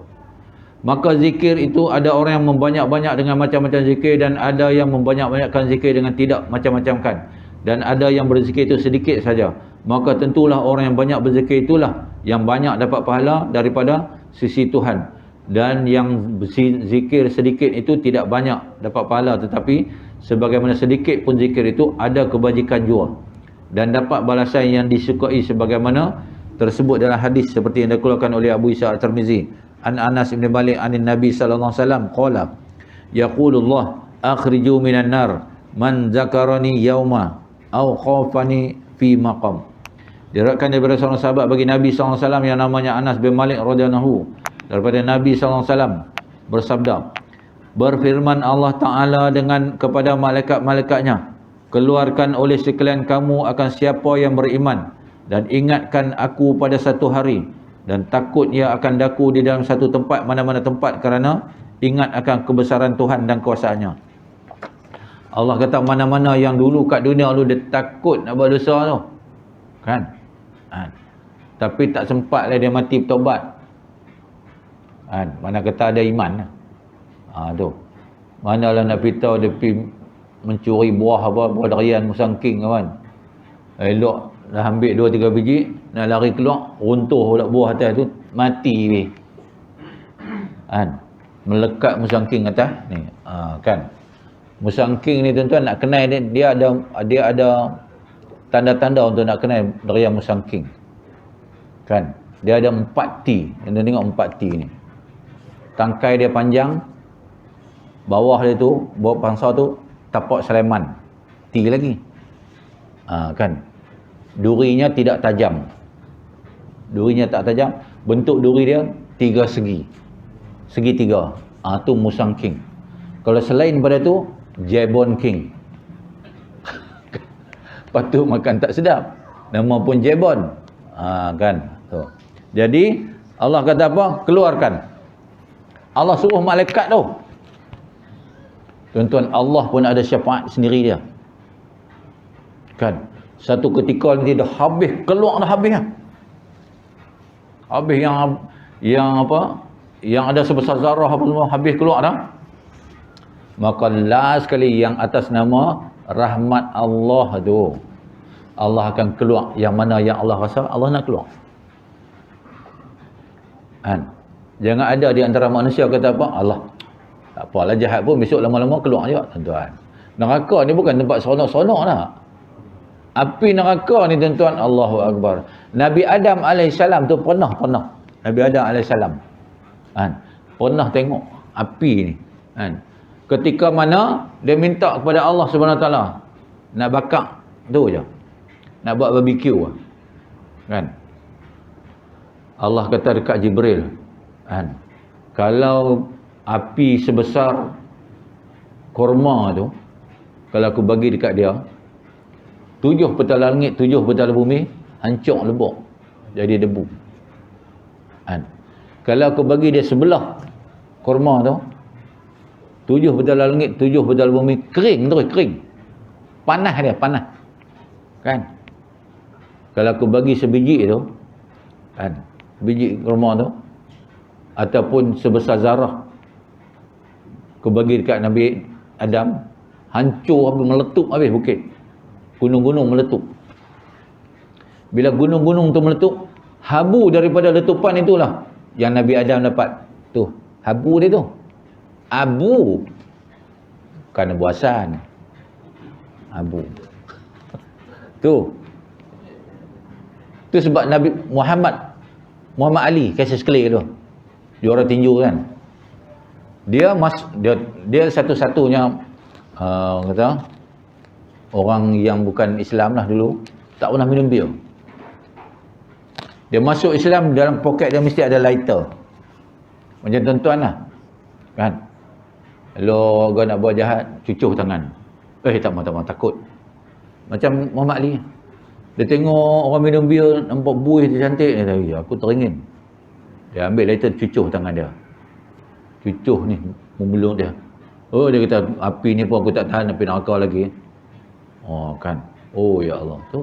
Maka zikir itu ada orang yang membanyak-banyak dengan macam-macam zikir dan ada yang membanyak-banyakkan zikir dengan tidak macam-macamkan. Dan ada yang berzikir itu sedikit saja. Maka tentulah orang yang banyak berzikir itulah yang banyak dapat pahala daripada sisi Tuhan. Dan yang zikir sedikit itu tidak banyak dapat pahala, tetapi sebagaimana sedikit pun zikir itu ada kebajikan jua dan dapat balasan yang disukai sebagaimana tersebut dalam hadis seperti yang dikeluarkan oleh Abu Isa At-Tirmizi an Anas bin Malik anin Nabi sallallahu alaihi wasallam qala yaqulullah akhriju minan nar man zakarani yauma au khafani fi maqam. Diriwayatkan daripada seorang sahabat bagi Nabi sallallahu alaihi wasallam yang namanya Anas bin Malik radhiyallahu daripada Nabi sallallahu alaihi wasallam bersabda, berfirman Allah Taala dengan kepada malaikat-malaikatnya, keluarkan oleh sekalian kamu akan siapa yang beriman dan ingatkan aku pada satu hari dan takut ia akan daku di dalam satu tempat mana-mana tempat kerana ingat akan kebesaran Tuhan dan kuasaannya. Allah kata mana-mana yang dulu kat dunia lu dia takut nak buat dosa tu. Kan? Tapi tak sempat lah dia mati bertobat. Mana kata ada iman. Tu. Manalah nak beritahu dia pergi mencuri buah buah durian musangking kawan. Elok dah ambil 2-3 biji, nak lari keluar, runtuh pula buah atas tu, mati weh. Melekat musangking atas ni. Kan. Musangking ni tuan-tuan nak kenal dia ada tanda-tanda untuk nak kenal durian musangking. Kan. Dia ada 4 T. Anda tengok 4 T ni. Tangkai dia panjang, bawah dia tu, bawah pangsa tu tapak Sulaiman. T lagi. Kan. Durinya tidak tajam. Durinya tak tajam. Bentuk duri dia 3 segi. Segi 3. Tu Musang King. Kalau selain daripada tu, Jebon King. Patut makan tak sedap. Nama pun Jebon. Kan. Tu. Jadi, Allah kata apa? Keluarkan. Allah suruh malaikat tu. Tuan-tuan, Allah pun ada syafaat sendiri dia. Kan. Satu ketika nanti dah habis, keluar dah habis lah. Habis yang apa? Yang ada sebesar zarah apa semua, habis keluar dah. Maka last sekali yang atas nama rahmat Allah tu, Allah akan keluar. Yang mana yang Allah rasa Allah nak keluar. Jangan ada di antara manusia kata apa? Allah, tak apalah jahat pun, besok lama-lama keluar juga, tuan-tuan. Neraka ni bukan tempat seronok-seronok lah. Api neraka ni tuan-tuan, Allahu Akbar. Nabi Adam AS tu pernah Nabi Adam AS pernah tengok api ni. Ketika mana dia minta kepada Allah SWT nak bakar tu je, nak buat barbecue kan. Allah kata dekat Jibril, kalau api sebesar kurma tu, kalau aku bagi dekat dia, 7 petala langit, 7 petala bumi hancur lebur jadi debu. Kalau aku bagi dia sebelah kurma tu, 7 petala langit, 7 petala bumi kering terus, kering. Panas dia, panas. Kan? Kalau aku bagi sebiji tu, biji kurma tu, ataupun sebesar zarah, aku bagi dekat Nabi Adam, hancur habis, meletup habis bukit. Gunung-gunung meletup. Bila gunung-gunung tu meletup, habu daripada letupan itulah yang Nabi Adam dapat. Tu, habu dia tu. Abu. Bukan buasan. Abu. Tu. Tu sebab Nabi Muhammad Ali, kasih sekali tu. Juara tinju kan. dia satu-satunya kata orang yang bukan Islam lah dulu, tak pernah minum bir. Dia masuk Islam, dalam poket dia mesti ada lighter. Macam tuan-tuan lah. Kan? Kalau kau nak buat jahat, cucuh tangan. Tak mahu, takut. Macam Muhammad Ali. Dia tengok orang minum bir, nampak buih dia cantik. Dia kata, aku teringin. Dia ambil lighter, cucuh tangan dia. Cucuh ni, memeluk dia. Dia kata, api ni pun aku tak tahan, api neraka lagi. Kan. Ya Allah. Tu.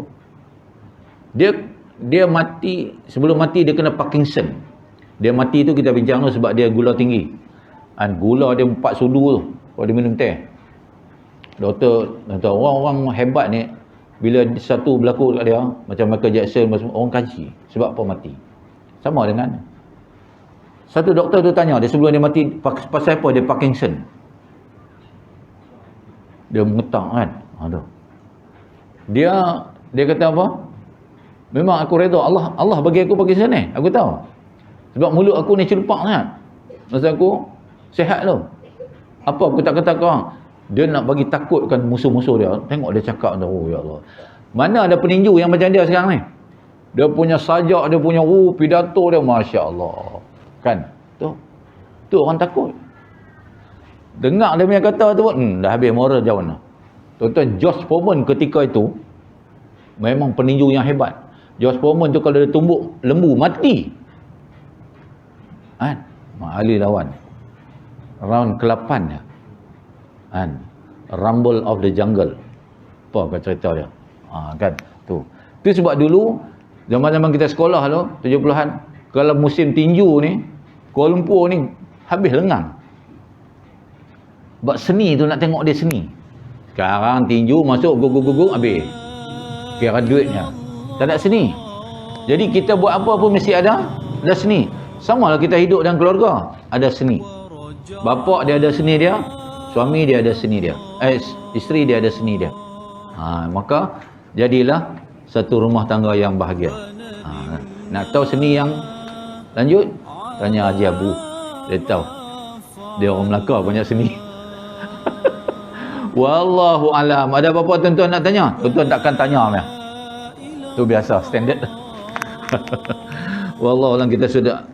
Dia mati, sebelum mati dia kena Parkinson. Dia mati tu kita bincang tu sebab dia gula tinggi. Gula dia 4 sudu tu kalau dia minum teh. Doktor kata orang-orang hebat ni bila satu berlaku dekat dia, macam Michael Jackson, orang kaji sebab apa mati. Sama dengan satu doktor tu tanya dia sebelum dia mati, pasal apa dia Parkinson. Dia mengetak kan. Dia kata apa? Memang aku redha, Allah bagi aku Parkinson ni. Aku tahu. Sebab mulut aku ni celupak sangat. Masa aku sihat tu. Apa aku tak kata kau? Dia nak bagi takutkan musuh-musuh dia. Tengok dia cakap tu, ya Allah. Mana ada peninju yang macam dia sekarang ni? Dia punya sajak, dia punya pidato dia, masya-Allah. Kan? Tu orang takut. Dengar dia punya kata tu, dah habis moral jauh mana. Tuan-tuan, George Foreman ketika itu memang peninju yang hebat. George Foreman tu kalau dia tumbuk lembu mati. Ali lawan. Round ke-8 dia. Rumble of the Jungle. Apa kata cerita dia? Kan? Tu sebab dulu zaman-zaman kita sekolah tu 70-an, kalau musim tinju ni Kuala Lumpur ni habis lengang. Sebab seni tu nak tengok dia seni. Sekarang tinju masuk guguk habis. Kira duitnya. Tak ada seni. Jadi kita buat apa pun mesti ada seni. Sama lah kita hidup dalam keluarga, ada seni. Bapa dia ada seni dia, suami dia ada seni dia, isteri dia ada seni dia. Maka jadilah satu rumah tangga yang bahagia. Nak tahu seni yang lanjut? Tanya Haji Abu. Dia tahu. Dia orang Melaka banyak seni. Wallahu alam. Ada apa-apa tuan-tuan nak tanya? Tuan-tuan takkan tanya ya. Itu biasa, standard. Wallahu alam.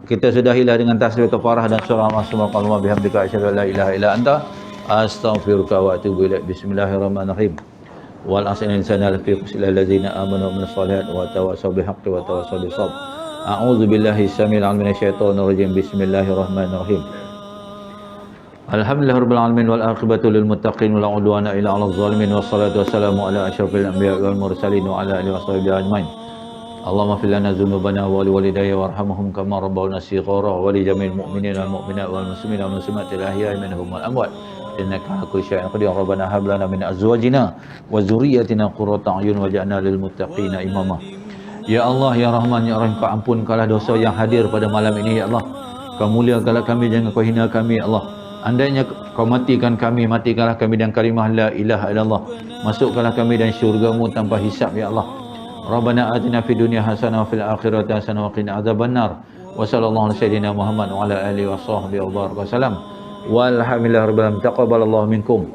Kita sudahilah dengan tasbih kafarah dan surah Subhanallah bihamdika asyhadu an la ilaha illa anta astaghfiruka wa atubu ilaik. Bismillahirrahmanirrahim. Wal asri insana lafi khusr allazina amanu wa amilus solihat wa tawassaw bil haqqi wa tawassaw bis sabr. A'udzu billahi samil alim minasyaitonir rajim. Bismillahirrahmanirrahim. Alhamdulillahirabbil alamin wal aqibatu lil muttaqin wala udwana illa 'alal zalimin wassalatu wassalamu ala asyrafil anbiya'i wal mursalin wa ala alihi washabihi ajmain. Allahumma fil lana dzunubana wa li walidayya warhamhum kama rabbawna shighara wa li jami'il mu'minina wal mu'minat wal muslimina wal muslimatil ahya'i minhum wal amwat innaka ala kulli syai'in qadir. Rabbana hab lana min azwajina wa dzurriyyatina qurrata a'yun waj'alna lil muttaqina imama. Ya Allah, ya Rahman, ya Rahim, kau ampunkanlah dosa yang hadir pada malam ini ya Allah. Kau muliakanlah kami, jangan kau hina kami ya Allah. Andainya kau matikan kami, matikanlah kami dengan kalimah la ilaha illallah. Masukkanlah kami dalam syurga-Mu tanpa hisab ya Allah. Rabbana atina fid dunya hasanah wa fil akhirati hasanah wa qina adzabannar. Wa sallallahu alaihi sayyidina Muhammad wa ala alihi wa sahbihi wa baraka wasallam. Walhamdulillahirabbil alamin. Taqabbalallahu minkum.